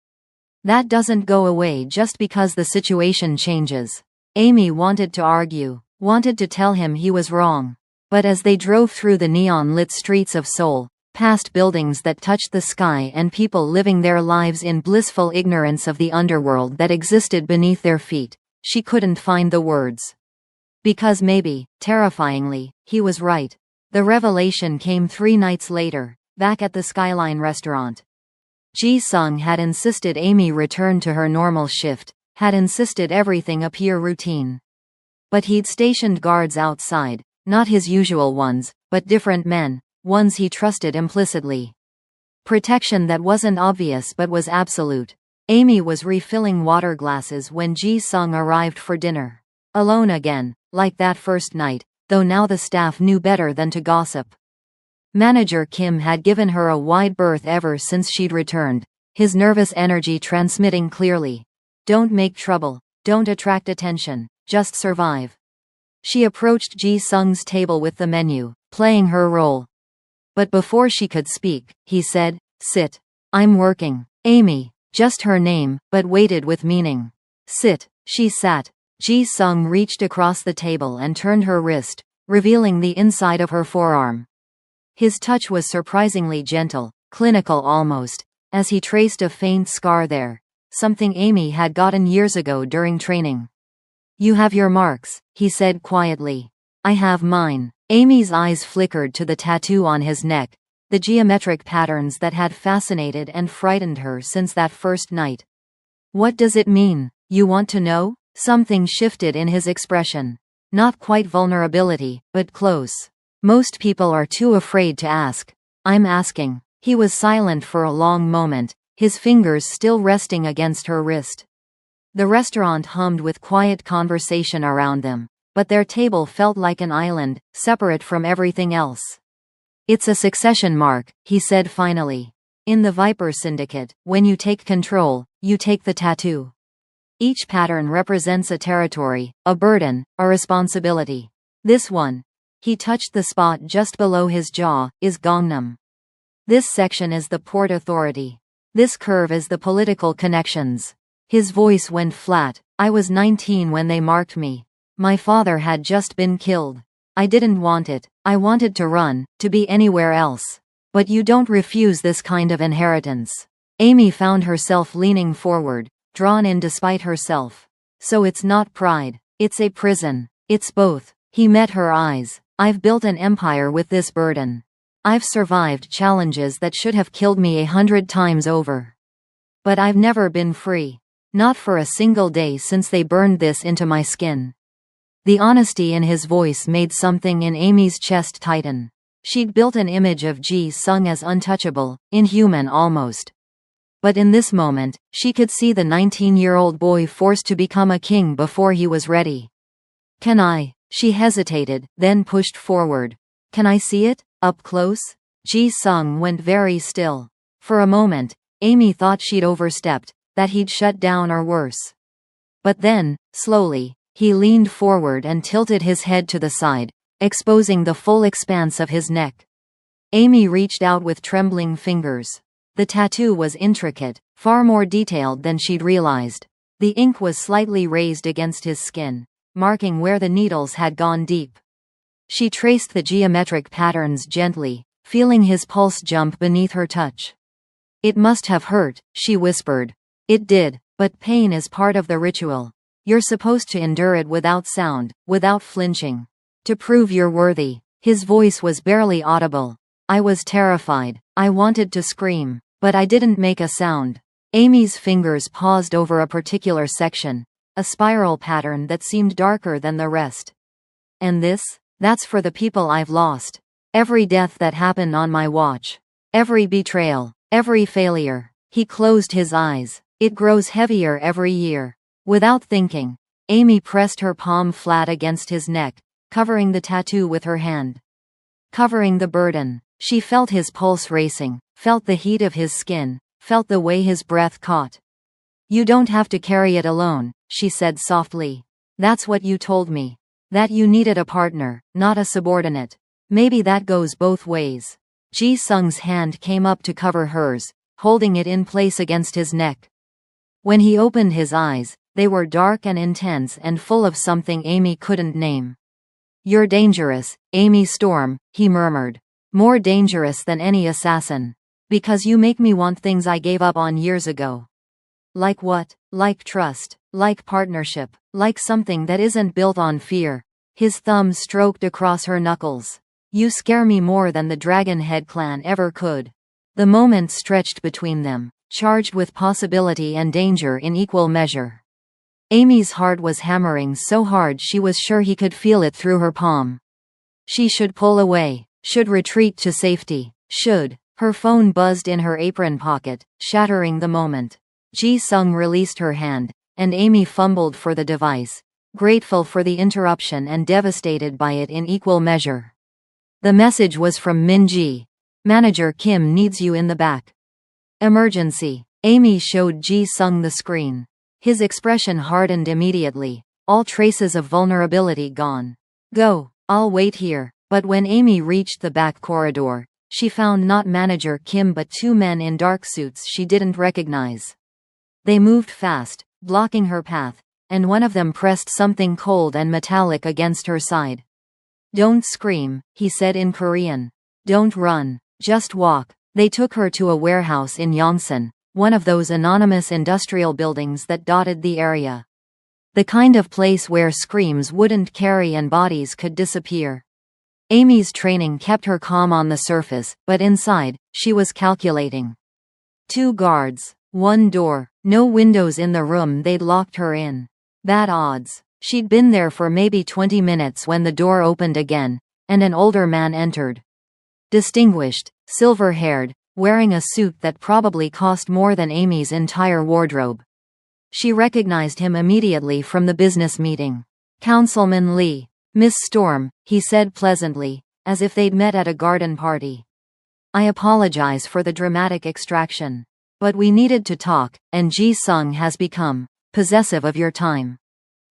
That doesn't go away just because the situation changes." Amy wanted to argue, wanted to tell him he was wrong. But as they drove through the neon-lit streets of Seoul, past buildings that touched the sky and people living their lives in blissful ignorance of the underworld that existed beneath their feet, she couldn't find the words. Because maybe, terrifyingly, he was right. The revelation came 3 nights later, back at the Skyline restaurant. Ji-sung had insisted Amy return to her normal shift, had insisted everything appear routine. But he'd stationed guards outside, not his usual ones, but different men, ones he trusted implicitly. Protection that wasn't obvious but was absolute. Amy was refilling water glasses when Ji-sung arrived for dinner. Alone again, like that first night, though now the staff knew better than to gossip. Manager Kim had given her a wide berth ever since she'd returned, his nervous energy transmitting clearly. "Don't make trouble, don't attract attention, just survive." She approached Ji-sung's table with the menu, playing her role. But before she could speak, he said, "Sit. I'm working." Amy, just her name, but weighted with meaning. "Sit." She sat. Ji-sung reached across the table and turned her wrist, revealing the inside of her forearm. His touch was surprisingly gentle, clinical almost, as he traced a faint scar there, something Amy had gotten years ago during training. "You have your marks," he said quietly. "I have mine." Amy's eyes flickered to the tattoo on his neck, the geometric patterns that had fascinated and frightened her since that first night. "What does it mean? You want to know?" Something shifted in his expression. Not quite vulnerability, but close. "Most people are too afraid to ask. I'm asking." He was silent for a long moment, his fingers still resting against her wrist. The restaurant hummed with quiet conversation around them, but their table felt like an island, separate from everything else. "It's a succession mark," he said finally. "In the Viper Syndicate, when you take control, you take the tattoo. Each pattern represents a territory, a burden, a responsibility. This one," he touched the spot just below his jaw, "is Gangnam. This section is the Port Authority. This curve is the political connections." His voice went flat. "I was 19 when they marked me. My father had just been killed. I didn't want it. I wanted to run, to be anywhere else. But you don't refuse this kind of inheritance." Amy found herself leaning forward, drawn in despite herself. "So it's not pride. It's a prison." "It's both." He met her eyes. "I've built an empire with this burden. I've survived challenges that should have killed me 100 times over. But I've never been free. Not for a single day since they burned this into my skin." The honesty in his voice made something in Amy's chest tighten. She'd built an image of Ji-sung as untouchable, inhuman almost. But in this moment, she could see the 19-year-old boy forced to become a king before he was ready. "Can I?" She hesitated, then pushed forward. "Can I see it? Up close?" Ji-sung went very still. For a moment, Amy thought she'd overstepped, that he'd shut down or worse. But then, slowly, he leaned forward and tilted his head to the side, exposing the full expanse of his neck. Amy reached out with trembling fingers. The tattoo was intricate, far more detailed than she'd realized. The ink was slightly raised against his skin, marking where the needles had gone deep. She traced the geometric patterns gently, feeling his pulse jump beneath her touch. "It must have hurt," she whispered. "It did, but pain is part of the ritual. You're supposed to endure it without sound, without flinching. To prove you're worthy." His voice was barely audible. "I was terrified. I wanted to scream. But I didn't make a sound." Amy's fingers paused over a particular section, a spiral pattern that seemed darker than the rest. "And this? That's for the people I've lost. Every death that happened on my watch. Every betrayal. Every failure." He closed his eyes. "It grows heavier every year." Without thinking, Amy pressed her palm flat against his neck, covering the tattoo with her hand. Covering the burden. She felt his pulse racing, felt the heat of his skin, felt the way his breath caught. "You don't have to carry it alone," she said softly. "That's what you told me. That you needed a partner, not a subordinate. Maybe that goes both ways." Ji-sung's hand came up to cover hers, holding it in place against his neck. When he opened his eyes, they were dark and intense and full of something Amy couldn't name. "You're dangerous, Amy Storm," he murmured. "More dangerous than any assassin. Because you make me want things I gave up on years ago." "Like what?" "Like trust. Like partnership. Like something that isn't built on fear." His thumb stroked across her knuckles. "You scare me more than the Dragonhead clan ever could." The moment stretched between them, charged with possibility and danger in equal measure. Amy's heart was hammering so hard she was sure he could feel it through her palm. She should pull away, should retreat to safety, should. Her phone buzzed in her apron pocket, shattering the moment. Ji-sung released her hand, and Amy fumbled for the device, grateful for the interruption and devastated by it in equal measure. The message was from Min-ji. "Manager Kim needs you in the back. Emergency." Amy showed Ji-sung the screen. His expression hardened immediately, all traces of vulnerability gone. "Go, I'll wait here." But when Amy reached the back corridor, she found not Manager Kim but two men in dark suits she didn't recognize. They moved fast, blocking her path, and one of them pressed something cold and metallic against her side. "Don't scream," he said in Korean. "Don't run. Just walk." They took her to a warehouse in Yongsan, one of those anonymous industrial buildings that dotted the area. The kind of place where screams wouldn't carry and bodies could disappear. Amy's training kept her calm on the surface, but inside, she was calculating. 2 guards, 1 door, no windows in the room they'd locked her in. Bad odds. She'd been there for maybe 20 minutes when the door opened again, and an older man entered. Distinguished, silver-haired, wearing a suit that probably cost more than Amy's entire wardrobe. She recognized him immediately from the business meeting. "Councilman Lee." "Miss Storm," he said pleasantly, as if they'd met at a garden party. "I apologize for the dramatic extraction. But we needed to talk, and Ji-sung has become possessive of your time."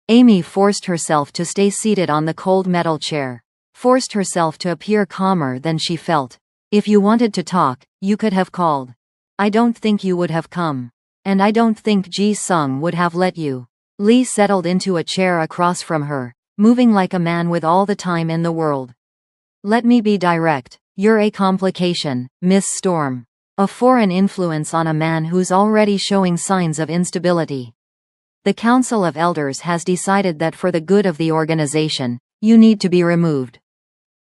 Amy forced herself to stay seated on the cold metal chair. Forced herself to appear calmer than she felt. "If you wanted to talk, you could have called. I don't think you would have come. And I don't think Ji-sung would have let you." Lee settled into a chair across from her, moving like a man with all the time in the world. "Let me be direct. You're a complication, Miss Storm. A foreign influence on a man who's already showing signs of instability. The Council of Elders has decided that for the good of the organization, you need to be removed."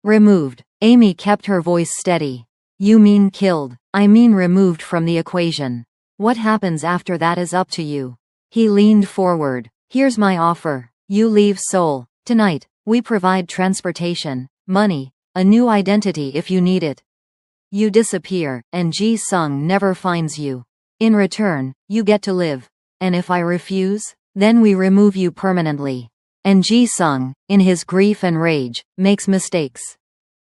"Removed?" Amy kept her voice steady. "You mean killed." "I mean removed from the equation. What happens after that is up to you." He leaned forward. "Here's my offer. You leave Seoul. Tonight, we provide transportation, money, a new identity if you need it. You disappear, and Ji-sung never finds you. In return, you get to live. And if I refuse, then we remove you permanently." And Ji-sung, in his grief and rage, makes mistakes.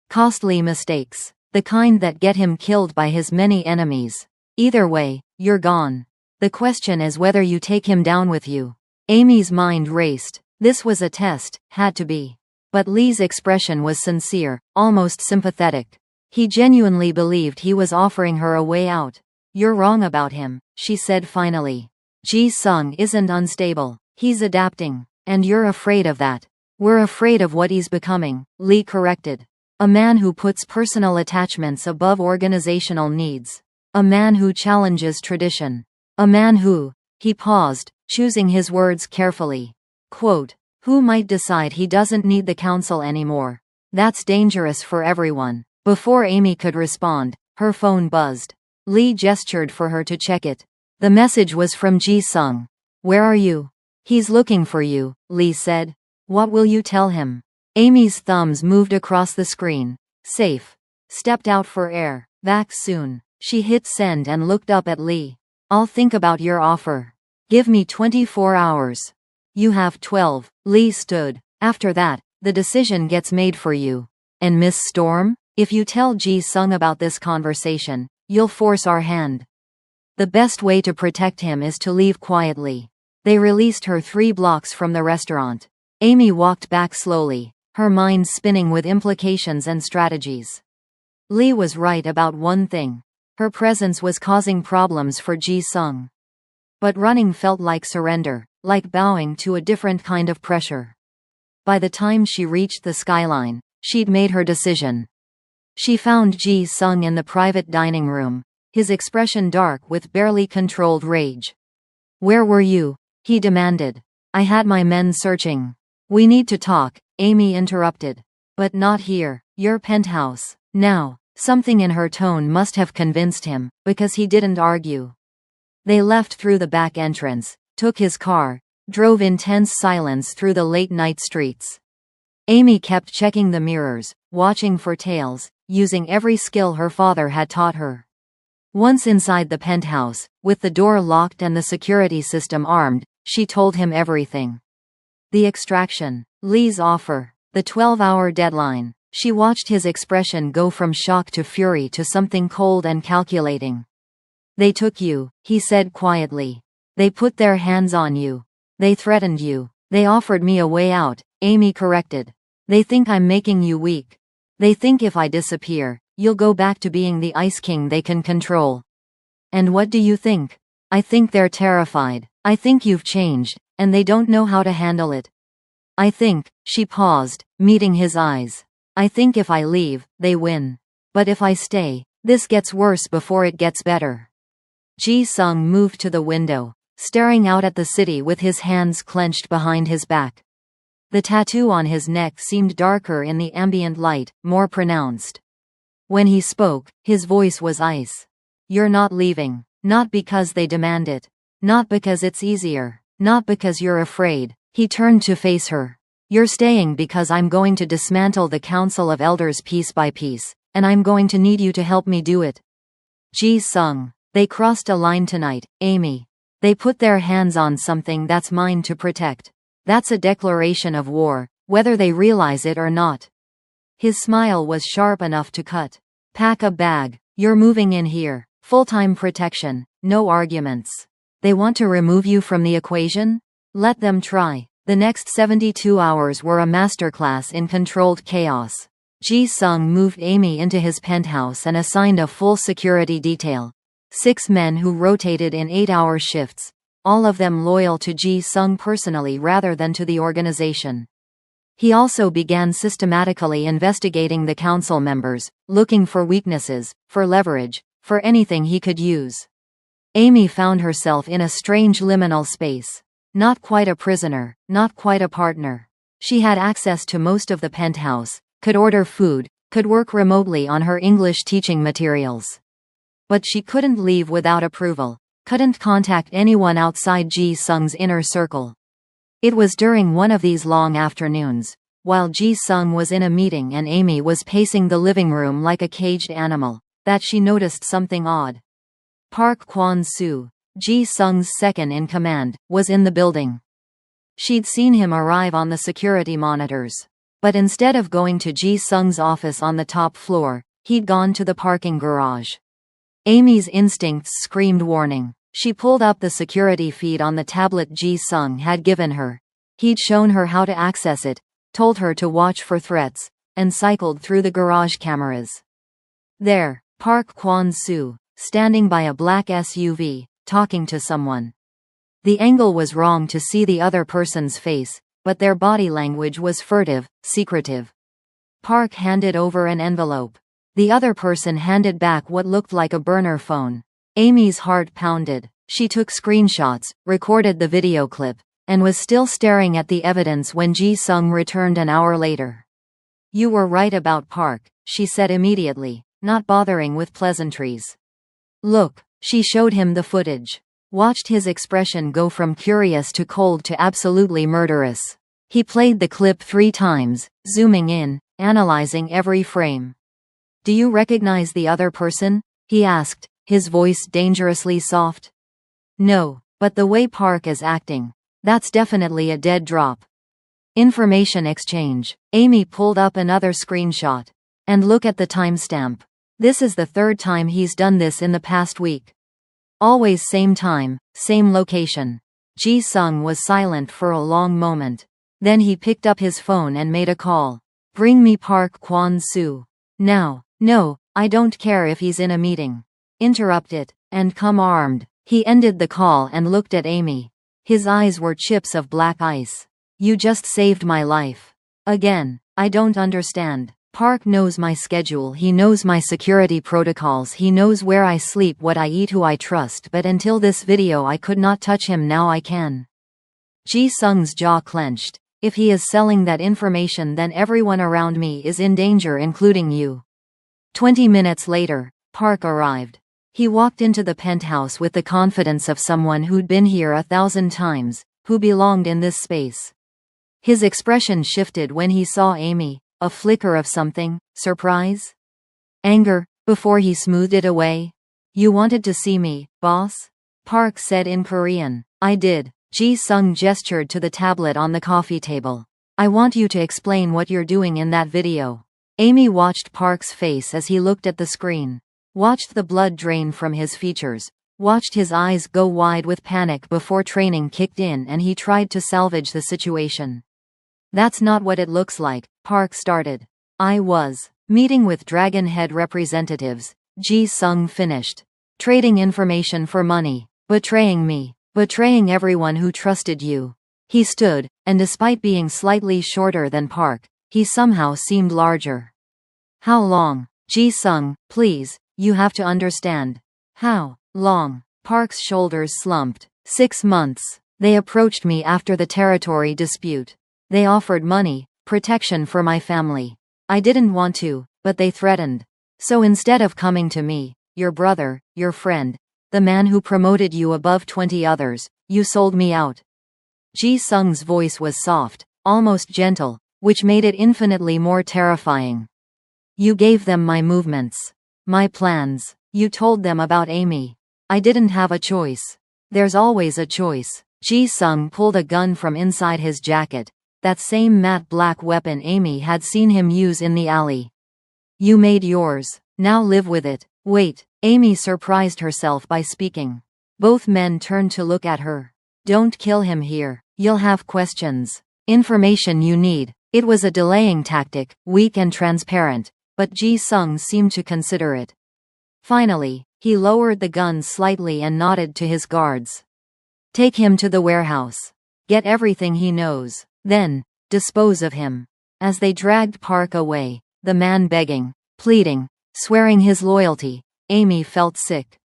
Costly mistakes. The kind that get him killed by his many enemies. Either way, you're gone. The question is whether you take him down with you. Amy's mind raced. This was a test, had to be. But Lee's expression was sincere, almost sympathetic. He genuinely believed he was offering her a way out. "You're wrong about him," she said finally. "Ji-sung isn't unstable. He's adapting. And you're afraid of that." "We're afraid of what he's becoming," Lee corrected. "A man who puts personal attachments above organizational needs. A man who challenges tradition. A man who—" He paused, choosing his words carefully. Quote, "who might decide he doesn't need the council anymore. That's dangerous for everyone." Before Amy could respond, her phone buzzed. Lee gestured for her to check it. The message was from Ji-sung. "Where are you?" "He's looking for you," Lee said. "What will you tell him?" Amy's thumbs moved across the screen. "Safe. Stepped out for air. Back soon." She hit send and looked up at Lee. "I'll think about your offer. Give me 24 hours. "You have 12. Lee stood. "After that, the decision gets made for you. And Miss Storm, if you tell Ji-sung about this conversation, you'll force our hand. The best way to protect him is to leave quietly." They released her 3 blocks from the restaurant. Amy walked back slowly, her mind spinning with implications and strategies. Lee was right about one thing. Her presence was causing problems for Ji-sung. But running felt like surrender, like bowing to a different kind of pressure. By the time she reached the skyline, she'd made her decision. She found Ji-sung in the private dining room, his expression dark with barely controlled rage. "Where were you?" he demanded. "I had my men searching." "We need to talk," Amy interrupted. "But not here. Your penthouse." Now, something in her tone must have convinced him, because he didn't argue. They left through the back entrance, took his car, drove in tense silence through the late-night streets. Amy kept checking the mirrors, watching for tails, using every skill her father had taught her. Once inside the penthouse, with the door locked and the security system armed, she told him everything. The extraction, Lee's offer, the 12-hour deadline. She watched his expression go from shock to fury to something cold and calculating. "They took you," he said quietly. "They put their hands on you. They threatened you. They offered me a way out," Amy corrected. "They think I'm making you weak. They think if I disappear, You'll go back to being the Ice King they can control. And what do you think? I think they're terrified. I think you've changed, and they don't know how to handle it. I think," she paused, meeting his eyes. "I think if I leave, they win. But if I stay, this gets worse before it gets better." Ji-sung moved to the window, staring out at the city with his hands clenched behind his back. The tattoo on his neck seemed darker in the ambient light, more pronounced. When he spoke, his voice was ice. "You're not leaving. Not because they demand it. Not because it's easier. Not because you're afraid." He turned to face her. "You're staying because I'm going to dismantle the Council of Elders piece by piece, and I'm going to need you to help me do it." Ji-sung. They crossed a line tonight, Amy. They put their hands on something that's mine to protect. That's a declaration of war, whether they realize it or not. His smile was sharp enough to cut. "Pack a bag. You're moving in here. Full-time protection. No arguments. They want to remove you from the equation? Let them try." The next 72 hours were a masterclass in controlled chaos. Ji-sung moved Amy into his penthouse and assigned a full security detail. 6 men who rotated in 8-hour shifts, all of them loyal to Ji-sung personally rather than to the organization. He also began systematically investigating the council members, looking for weaknesses, for leverage, for anything he could use. Amy found herself in a strange liminal space. Not quite a prisoner, not quite a partner. She had access to most of the penthouse, could order food, could work remotely on her English teaching materials. But she couldn't leave without approval, couldn't contact anyone outside Ji-sung's inner circle. It was during one of these long afternoons, while Ji-sung was in a meeting and Amy was pacing the living room like a caged animal, that she noticed something odd. Park Kwon-soo, Ji-sung's second-in-command, was in the building. She'd seen him arrive on the security monitors. But instead of going to Ji-sung's office on the top floor, he'd gone to the parking garage. Amy's instincts screamed warning. She pulled up the security feed on the tablet Ji-sung had given her. He'd shown her how to access it, told her to watch for threats, and cycled through the garage cameras. There, Park Kwon-soo, standing by a black SUV, talking to someone. The angle was wrong to see the other person's face, but their body language was furtive, secretive. Park handed over an envelope. The other person handed back what looked like a burner phone. Amy's heart pounded. She took screenshots, recorded the video clip, and was still staring at the evidence when Ji-sung returned an hour later. "You were right about Park," she said immediately, not bothering with pleasantries. "Look." She showed him the footage. Watched his expression go from curious to cold to absolutely murderous. He played the clip 3 times, zooming in, analyzing every frame. "Do you recognize the other person?" he asked, his voice dangerously soft. "No, but the way Park is acting, that's definitely a dead drop." Information exchange. Amy pulled up another screenshot. "And look at the timestamp. This is the 3rd time he's done this in the past week. Always same time, same location." Ji-sung was silent for a long moment. Then he picked up his phone and made a call. "Bring me Park Kwon-soo. Now." "No, I don't care if he's in a meeting. Interrupt it, and come armed." He ended the call and looked at Amy. His eyes were chips of black ice. "You just saved my life. Again. I don't understand. Park knows my schedule, he knows my security protocols, he knows where I sleep, what I eat, who I trust, but until this video I could not touch him, now I can." Ji-sung's jaw clenched. "If he is selling that information, then everyone around me is in danger, including you." 20 minutes later, Park arrived. He walked into the penthouse with the confidence of someone who'd been here 1,000 times, who belonged in this space. His expression shifted when he saw Amy. A flicker of something, surprise? Anger, before he smoothed it away. "You wanted to see me, boss?" Park said in Korean. "I did." Ji-sung gestured to the tablet on the coffee table. "I want you to explain what you're doing in that video." Amy watched Park's face as he looked at the screen. Watched the blood drain from his features. Watched his eyes go wide with panic before training kicked in and he tried to salvage the situation. "That's not what it looks like," Park started. Meeting with Dragon Head representatives, Ji-sung finished. Trading information for money. Betraying me. Betraying everyone who trusted you. He stood, and despite being slightly shorter than Park, he somehow seemed larger. How long? Ji-sung, please, you have to understand. How long? Park's shoulders slumped. 6 months. They approached me after the territory dispute. They offered money, protection for my family. I didn't want to, but they threatened. So instead of coming to me, your brother, your friend, the man who promoted you above 20 others, you sold me out. Ji-sung's voice was soft, almost gentle, which made it infinitely more terrifying. You gave them my movements. My plans. You told them about Amy. I didn't have a choice. There's always a choice. Ji-sung pulled a gun from inside his jacket, that same matte black weapon Amy had seen him use in the alley. You made yours. Now live with it. Wait. Amy surprised herself by speaking. Both men turned to look at her. Don't kill him here. You'll have questions. Information you need. It was a delaying tactic, weak and transparent, but Ji-sung seemed to consider it. Finally, he lowered the gun slightly and nodded to his guards. Take him to the warehouse. Get everything he knows. Then, dispose of him. As they dragged Park away, the man begging, pleading, swearing his loyalty, Amy felt sick.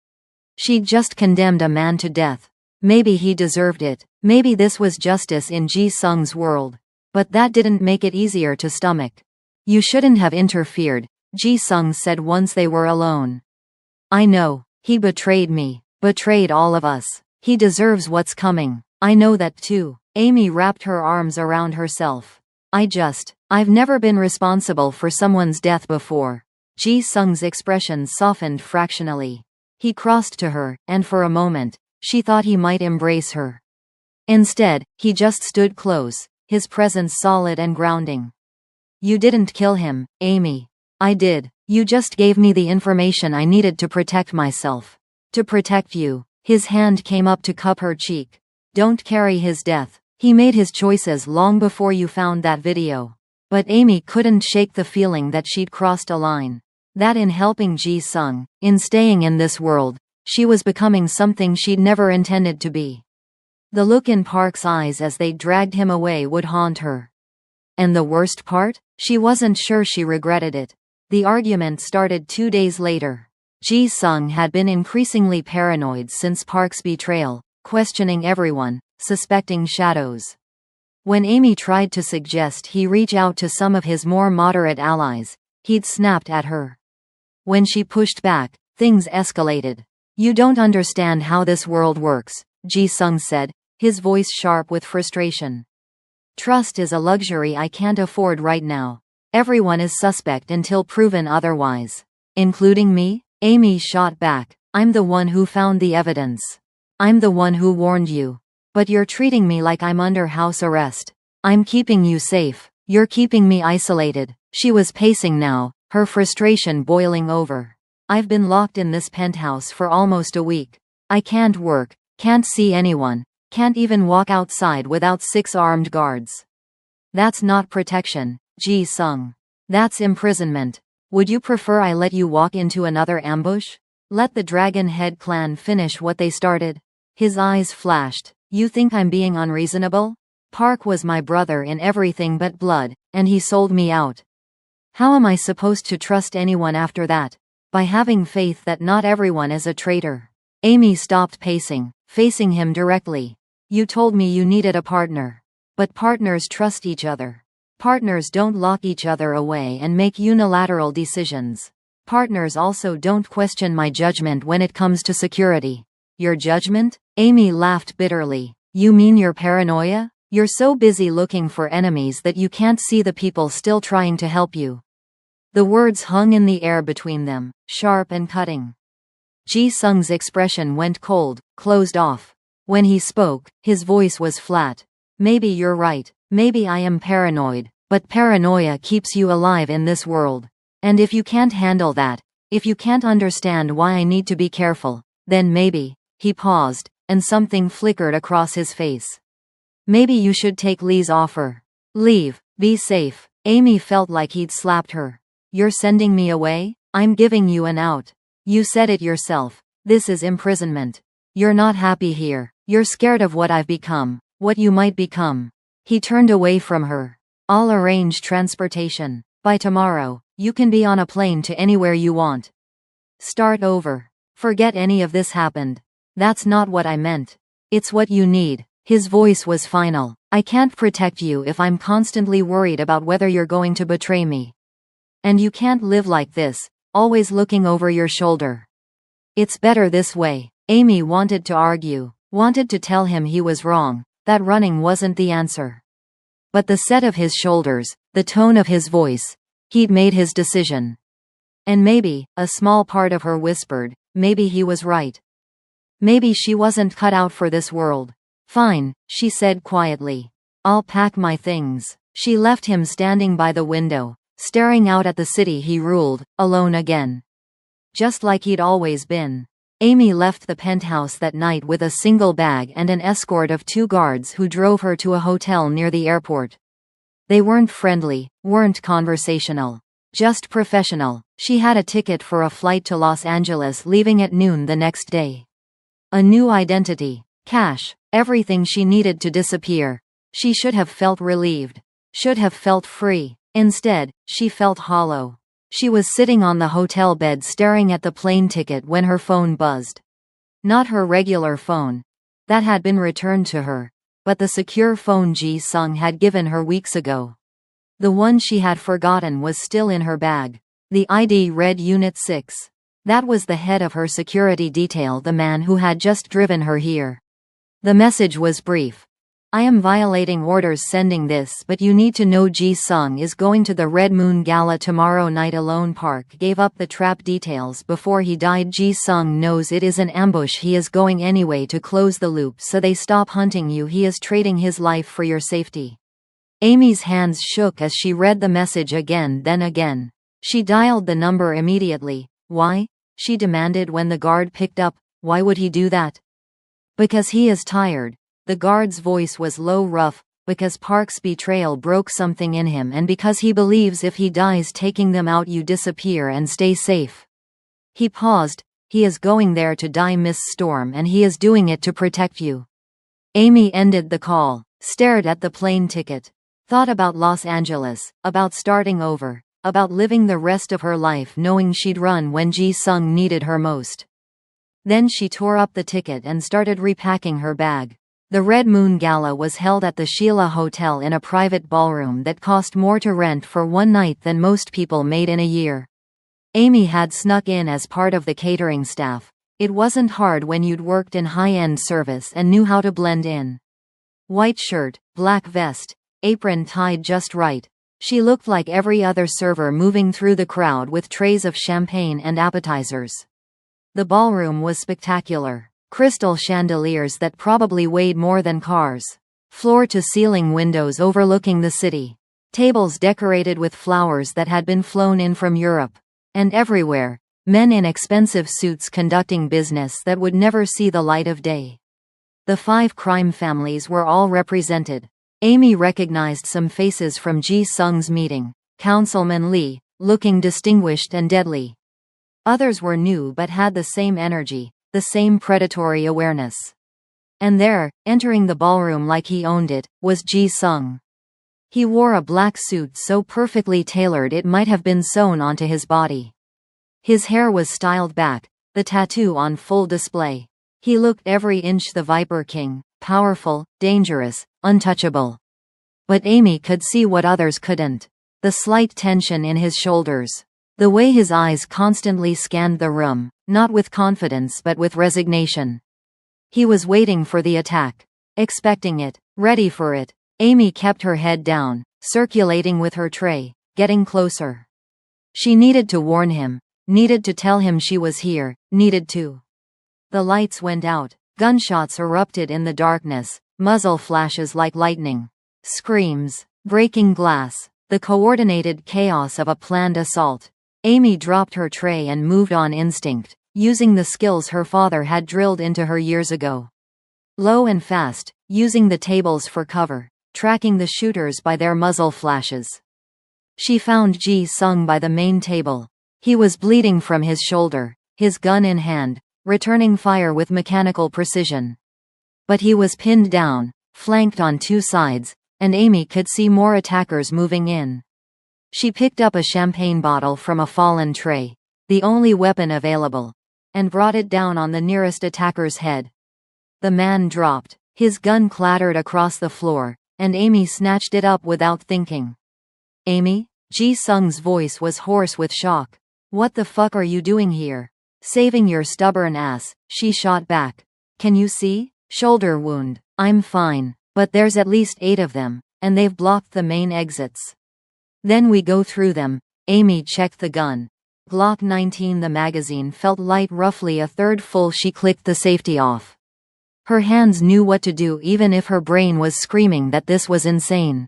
She'd just condemned a man to death. Maybe he deserved it. Maybe this was justice in Ji-sung's world. But that didn't make it easier to stomach. You shouldn't have interfered, Ji-sung said once they were alone. I know. He betrayed me. Betrayed all of us. He deserves what's coming. I know that too. Amy wrapped her arms around herself. I've never been responsible for someone's death before. Ji-sung's expression softened fractionally. He crossed to her, and for a moment, she thought he might embrace her. Instead, he just stood close, his presence solid and grounding. You didn't kill him, Amy. I did. You just gave me the information I needed to protect myself. To protect you. His hand came up to cup her cheek. Don't carry his death. He made his choices long before you found that video. But Amy couldn't shake the feeling that she'd crossed a line. That in helping Ji-sung, in staying in this world, she was becoming something she'd never intended to be. The look in Park's eyes as they dragged him away would haunt her. And the worst part? She wasn't sure she regretted it. The argument started 2 days later. Ji-sung had been increasingly paranoid since Park's betrayal, questioning everyone, suspecting shadows. When Amy tried to suggest he reach out to some of his more moderate allies, he'd snapped at her. When she pushed back, things escalated. You don't understand how this world works, Ji-sung said, his voice sharp with frustration. Trust is a luxury I can't afford right now. Everyone is suspect until proven otherwise. Including me? Amy shot back. I'm the one who found the evidence. I'm the one who warned you. But you're treating me like I'm under house arrest. I'm keeping you safe. You're keeping me isolated. She was pacing now, her frustration boiling over. I've been locked in this penthouse for almost a week. I can't work, can't see anyone, can't even walk outside without 6 armed guards. That's not protection, Ji-sung. That's imprisonment. Would you prefer I let you walk into another ambush? Let the Dragon Head clan finish what they started? His eyes flashed. You think I'm being unreasonable? Park was my brother in everything but blood, and he sold me out. How am I supposed to trust anyone after that? By having faith that not everyone is a traitor. Amy stopped pacing, facing him directly. You told me you needed a partner. But partners trust each other. Partners don't lock each other away and make unilateral decisions. Partners also don't question my judgment when it comes to security. Your judgment? Amy laughed bitterly. You mean your paranoia? You're so busy looking for enemies that you can't see the people still trying to help you. The words hung in the air between them, sharp and cutting. Ji-sung's expression went cold, closed off. When he spoke, his voice was flat. Maybe you're right. Maybe I am paranoid. But paranoia keeps you alive in this world. And if you can't handle that, if you can't understand why I need to be careful, then maybe. He paused, and something flickered across his face. Maybe you should take Lee's offer. Leave. Be safe. Amy felt like he'd slapped her. You're sending me away? I'm giving you an out. You said it yourself. This is imprisonment. You're not happy here. You're scared of what I've become, what you might become. He turned away from her. I'll arrange transportation. By tomorrow, you can be on a plane to anywhere you want. Start over. Forget any of this happened. That's not what I meant. It's what you need. His voice was final. I can't protect you if I'm constantly worried about whether you're going to betray me. And you can't live like this, always looking over your shoulder. It's better this way. Amy wanted to argue, wanted to tell him he was wrong, that running wasn't the answer. But the set of his shoulders, the tone of his voice, he'd made his decision. And maybe, a small part of her whispered, maybe he was right. Maybe she wasn't cut out for this world. Fine, she said quietly. I'll pack my things. She left him standing by the window, staring out at the city he ruled, alone again. Just like he'd always been. Amy left the penthouse that night with a single bag and an escort of 2 guards who drove her to a hotel near the airport. They weren't friendly, weren't conversational. Just professional. She had a ticket for a flight to Los Angeles leaving at noon the next day. A new identity. Cash. Everything she needed to disappear. She should have felt relieved. Should have felt free. Instead, she felt hollow. She was sitting on the hotel bed staring at the plane ticket when her phone buzzed. Not her regular phone. That had been returned to her. But the secure phone Ji-sung had given her weeks ago. The one she had forgotten was still in her bag. The ID read Unit 6. That was the head of her security detail, the man who had just driven her here. The message was brief. I am violating orders sending this, but you need to know Ji-sung is going to the Red Moon Gala tomorrow night alone. Park gave up the trap details before he died. Ji-sung knows it is an ambush. He is going anyway to close the loop so they stop hunting you. He is trading his life for your safety. Amy's hands shook as she read the message again, then again. She dialed the number immediately. Why? She demanded when the guard picked up. Why would he do that? Because he is tired. The guard's voice was low, rough, because Park's betrayal broke something in him, and because he believes if he dies taking them out you disappear and stay safe. He paused. He is going there to die, Miss Storm, and he is doing it to protect you. Amy ended the call, stared at the plane ticket, thought about Los Angeles, about starting over, about living the rest of her life knowing she'd run when Ji-sung needed her most. Then she tore up the ticket and started repacking her bag. The Red Moon Gala was held at the Sheila Hotel in a private ballroom that cost more to rent for one night than most people made in a year. Amy had snuck in as part of the catering staff. It wasn't hard when you'd worked in high-end service and knew how to blend in. White shirt, black vest, apron tied just right. She looked like every other server moving through the crowd with trays of champagne and appetizers. The ballroom was spectacular. Crystal chandeliers that probably weighed more than cars. Floor-to-ceiling windows overlooking the city. Tables decorated with flowers that had been flown in from Europe. And everywhere, men in expensive suits conducting business that would never see the light of day. The 5 crime families were all represented. Amy recognized some faces from Ji-sung's meeting. Councilman Lee, looking distinguished and deadly. Others were new but had the same energy. The same predatory awareness. And there, entering the ballroom like he owned it, was Ji-sung. He wore a black suit so perfectly tailored it might have been sewn onto his body. His hair was styled back, the tattoo on full display. He looked every inch the Viper King, powerful, dangerous, untouchable. But Amy could see what others couldn't. The slight tension in his shoulders. The way his eyes constantly scanned the room, not with confidence but with resignation. He was waiting for the attack. Expecting it, ready for it. Amy kept her head down, circulating with her tray, getting closer. She needed to warn him, needed to tell him she was here, needed to. The lights went out, gunshots erupted in the darkness, muzzle flashes like lightning. Screams, breaking glass, the coordinated chaos of a planned assault. Amy dropped her tray and moved on instinct, using the skills her father had drilled into her years ago. Low and fast, using the tables for cover, tracking the shooters by their muzzle flashes. She found Ji-sung by the main table. He was bleeding from his shoulder, his gun in hand, returning fire with mechanical precision. But he was pinned down, flanked on two sides, and Amy could see more attackers moving in. She picked up a champagne bottle from a fallen tray, the only weapon available, and brought it down on the nearest attacker's head. The man dropped, his gun clattered across the floor, and Amy snatched it up without thinking. "Amy?" Ji-sung's voice was hoarse with shock. "What the fuck are you doing here?" "Saving your stubborn ass," she shot back. "Can you see? Shoulder wound." "I'm fine, but there's at least 8 of them, and they've blocked the main exits." "Then we go through them." Amy checked the gun. Glock 19. The magazine felt light, roughly a third full. She clicked the safety off. Her hands knew what to do even if her brain was screaming that this was insane.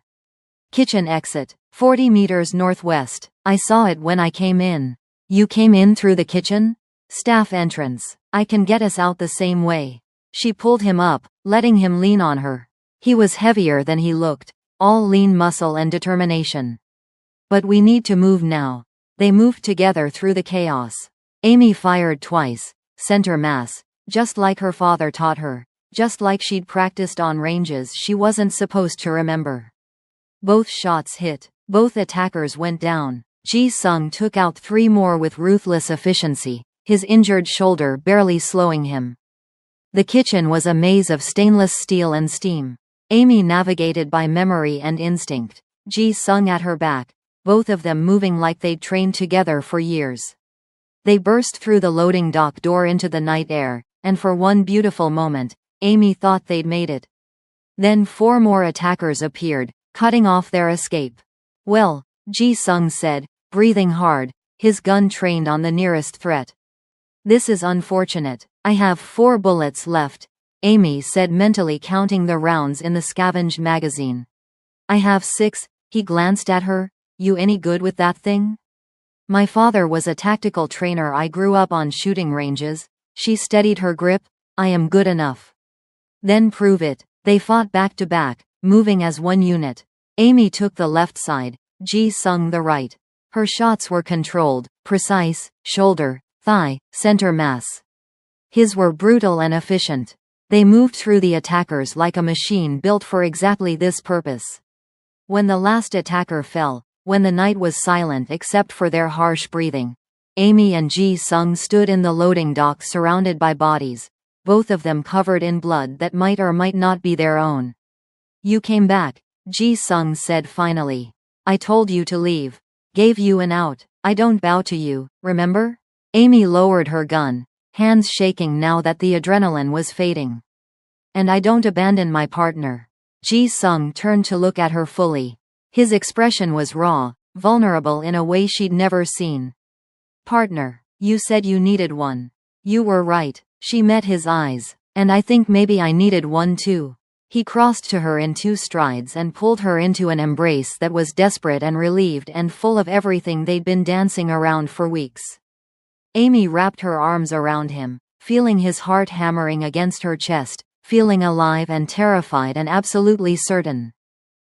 "Kitchen exit, 40 meters northwest. I saw it when I came in." "You came in through the kitchen?" "Staff entrance. I can get us out the same way." She pulled him up, letting him lean on her. He was heavier than he looked, all lean muscle and determination. "But we need to move now." They moved together through the chaos. Amy fired twice, center mass, just like her father taught her, just like she'd practiced on ranges she wasn't supposed to remember. Both shots hit. Both attackers went down. Ji-sung took out 3 more with ruthless efficiency, his injured shoulder barely slowing him. The kitchen was a maze of stainless steel and steam. Amy navigated by memory and instinct, Ji-sung at her back, both of them moving like they'd trained together for years. They burst through the loading dock door into the night air, and for one beautiful moment, Amy thought they'd made it. Then 4 more attackers appeared, cutting off their escape. "Well," Ji-sung said, breathing hard, his gun trained on the nearest threat. "This is unfortunate. I have 4 bullets left," Amy said, mentally counting the rounds in the scavenged magazine. "I have 6, he glanced at her. "You any good with that thing?" "My father was a tactical trainer. I grew up on shooting ranges." She steadied her grip. "I am good enough." "Then prove it." They fought back to back, moving as one unit. Amy took the left side, Ji-sung the right. Her shots were controlled, precise, shoulder, thigh, center mass. His were brutal and efficient. They moved through the attackers like a machine built for exactly this purpose. When the last attacker fell, when the night was silent except for their harsh breathing, Amy and Ji-sung stood in the loading dock surrounded by bodies, both of them covered in blood that might or might not be their own. "You came back," Ji-sung said finally. "I told you to leave. Gave you an out. I don't bow to you, remember?" Amy lowered her gun, hands shaking now that the adrenaline was fading. "And I don't abandon my partner." Ji-sung turned to look at her fully. His expression was raw, vulnerable in a way she'd never seen. "Partner? You said you needed one." "You were right." She met his eyes. "And I think maybe I needed one too." He crossed to her in 2 strides and pulled her into an embrace that was desperate and relieved and full of everything they'd been dancing around for weeks. Amy wrapped her arms around him, feeling his heart hammering against her chest, feeling alive and terrified and absolutely certain.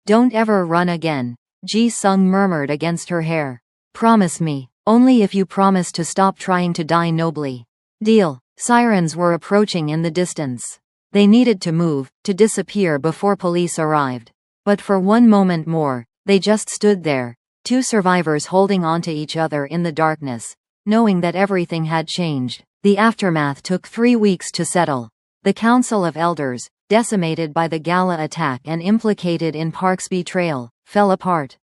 "Don't ever run again," Ji-sung murmured against her hair. "Promise me. Only if you promise to stop trying to die nobly." "Deal." Sirens were approaching in the distance. They needed to move, to disappear before police arrived. But for one moment more, they just stood there, 2 survivors holding onto each other in the darkness, knowing that everything had changed. The aftermath took 3 weeks to settle. The Council of Elders, decimated by the Gala attack and implicated in Park's betrayal, fell apart.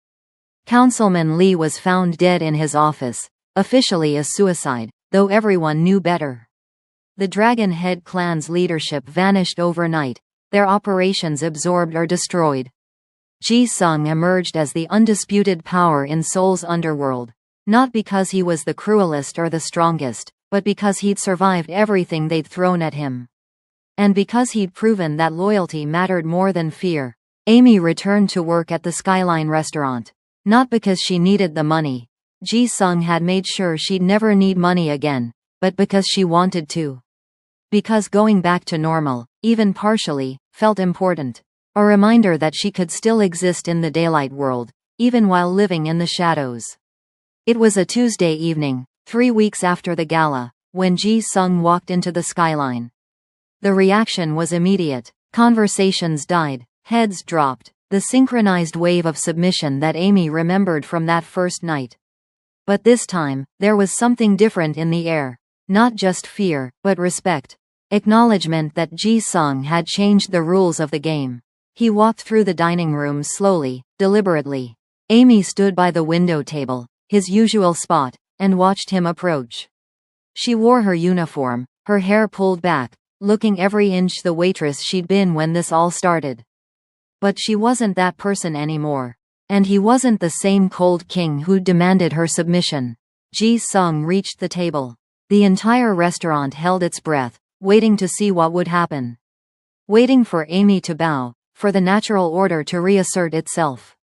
Councilman Lee was found dead in his office, officially a suicide, though everyone knew better. The Dragon Head clan's leadership vanished overnight, their operations absorbed or destroyed. Ji-sung emerged as the undisputed power in Seoul's underworld, not because he was the cruelest or the strongest, but because he'd survived everything they'd thrown at him. And because he'd proven that loyalty mattered more than fear. Amy returned to work at the Skyline restaurant. Not because she needed the money. Ji-sung had made sure she'd never need money again, but because she wanted to. Because going back to normal, even partially, felt important. A reminder that she could still exist in the daylight world, even while living in the shadows. It was a Tuesday evening, 3 weeks after the gala, when Ji-sung walked into the skyline. The reaction was immediate. Conversations died, heads dropped, the synchronized wave of submission that Amy remembered from that first night. But this time, there was something different in the air. Not just fear, but respect. Acknowledgement that Ji-sung had changed the rules of the game. He walked through the dining room slowly, deliberately. Amy stood by the window table, his usual spot, and watched him approach. She wore her uniform, her hair pulled back, looking every inch the waitress she'd been when this all started. But she wasn't that person anymore. And he wasn't the same cold king who demanded her submission. Ji-sung reached the table. The entire restaurant held its breath, waiting to see what would happen. Waiting for Amy to bow, for the natural order to reassert itself.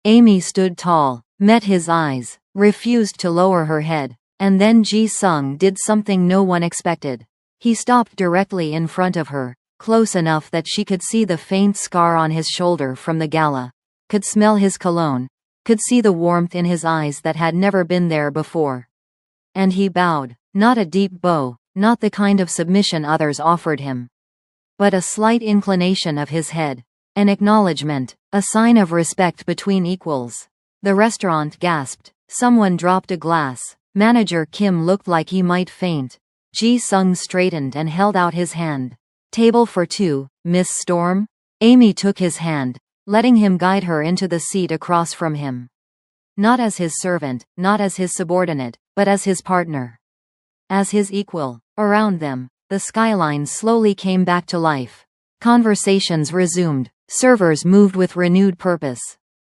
Amy stood tall, met his eyes, refused to lower her head, and then Ji-sung did something no one expected. He stopped directly in front of her, close enough that she could see the faint scar on his shoulder from the gala, could smell his cologne, could see the warmth in his eyes that had never been there before. And he bowed, not a deep bow, not the kind of submission others offered him, but a slight inclination of his head, an acknowledgement, a sign of respect between equals. The restaurant gasped. Someone dropped a glass. Manager Kim looked like he might faint. Ji-sung straightened and held out his hand. "Table for two, Miss Storm?" Amy took his hand, letting him guide her into the seat across from him. Not as his servant, not as his subordinate, but as his partner. As his equal. Around them, the skyline slowly came back to life. Conversations resumed. Servers moved with renewed purpose.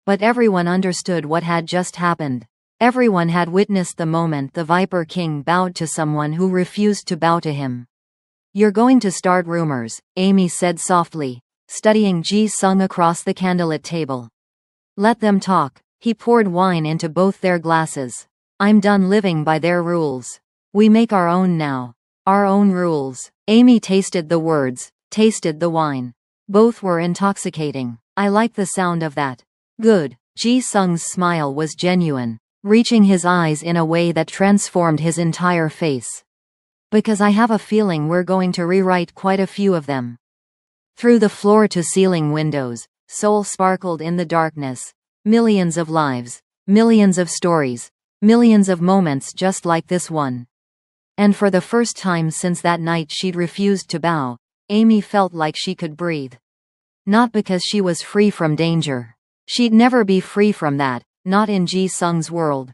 But everyone understood what had just happened. Everyone had witnessed the moment the Viper King bowed to someone who refused to bow to him. "You're going to start rumors," Amy said softly, studying Ji-sung across the candlelit table. "Let them talk." He poured wine into both their glasses. "I'm done living by their rules. We make our own now. Our own rules." Amy tasted the words, tasted the wine. Both were intoxicating. "I like the sound of that." "Good." Ji-sung's smile was genuine, reaching his eyes in a way that transformed his entire face. "Because I have a feeling we're going to rewrite quite a few of them." Through the floor-to-ceiling windows, Seoul sparkled in the darkness. Millions of lives, millions of stories, millions of moments just like this one. And for the first time since that night she'd refused to bow, Amy felt like she could breathe. Not because she was free from danger. She'd never be free from that, not in Ji-sung's world.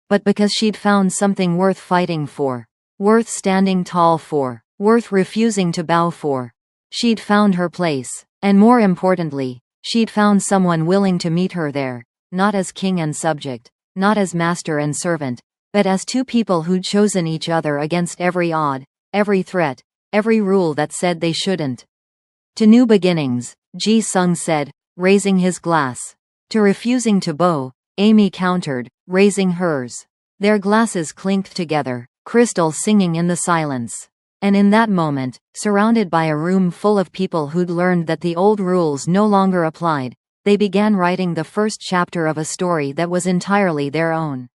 But because she'd found something worth fighting for, worth standing tall for, worth refusing to bow for. She'd found her place, and more importantly, she'd found someone willing to meet her there, not as king and subject, not as master and servant, but as two people who'd chosen each other against every odd, every threat, every rule that said they shouldn't. "To new beginnings," Ji-sung said, raising his glass. To refusing to bow, Amy countered, raising hers. Their glasses clinked together, crystal singing in the silence. And in that moment, surrounded by a room full of people who'd learned that the old rules no longer applied, they began writing the first chapter of a story that was entirely their own.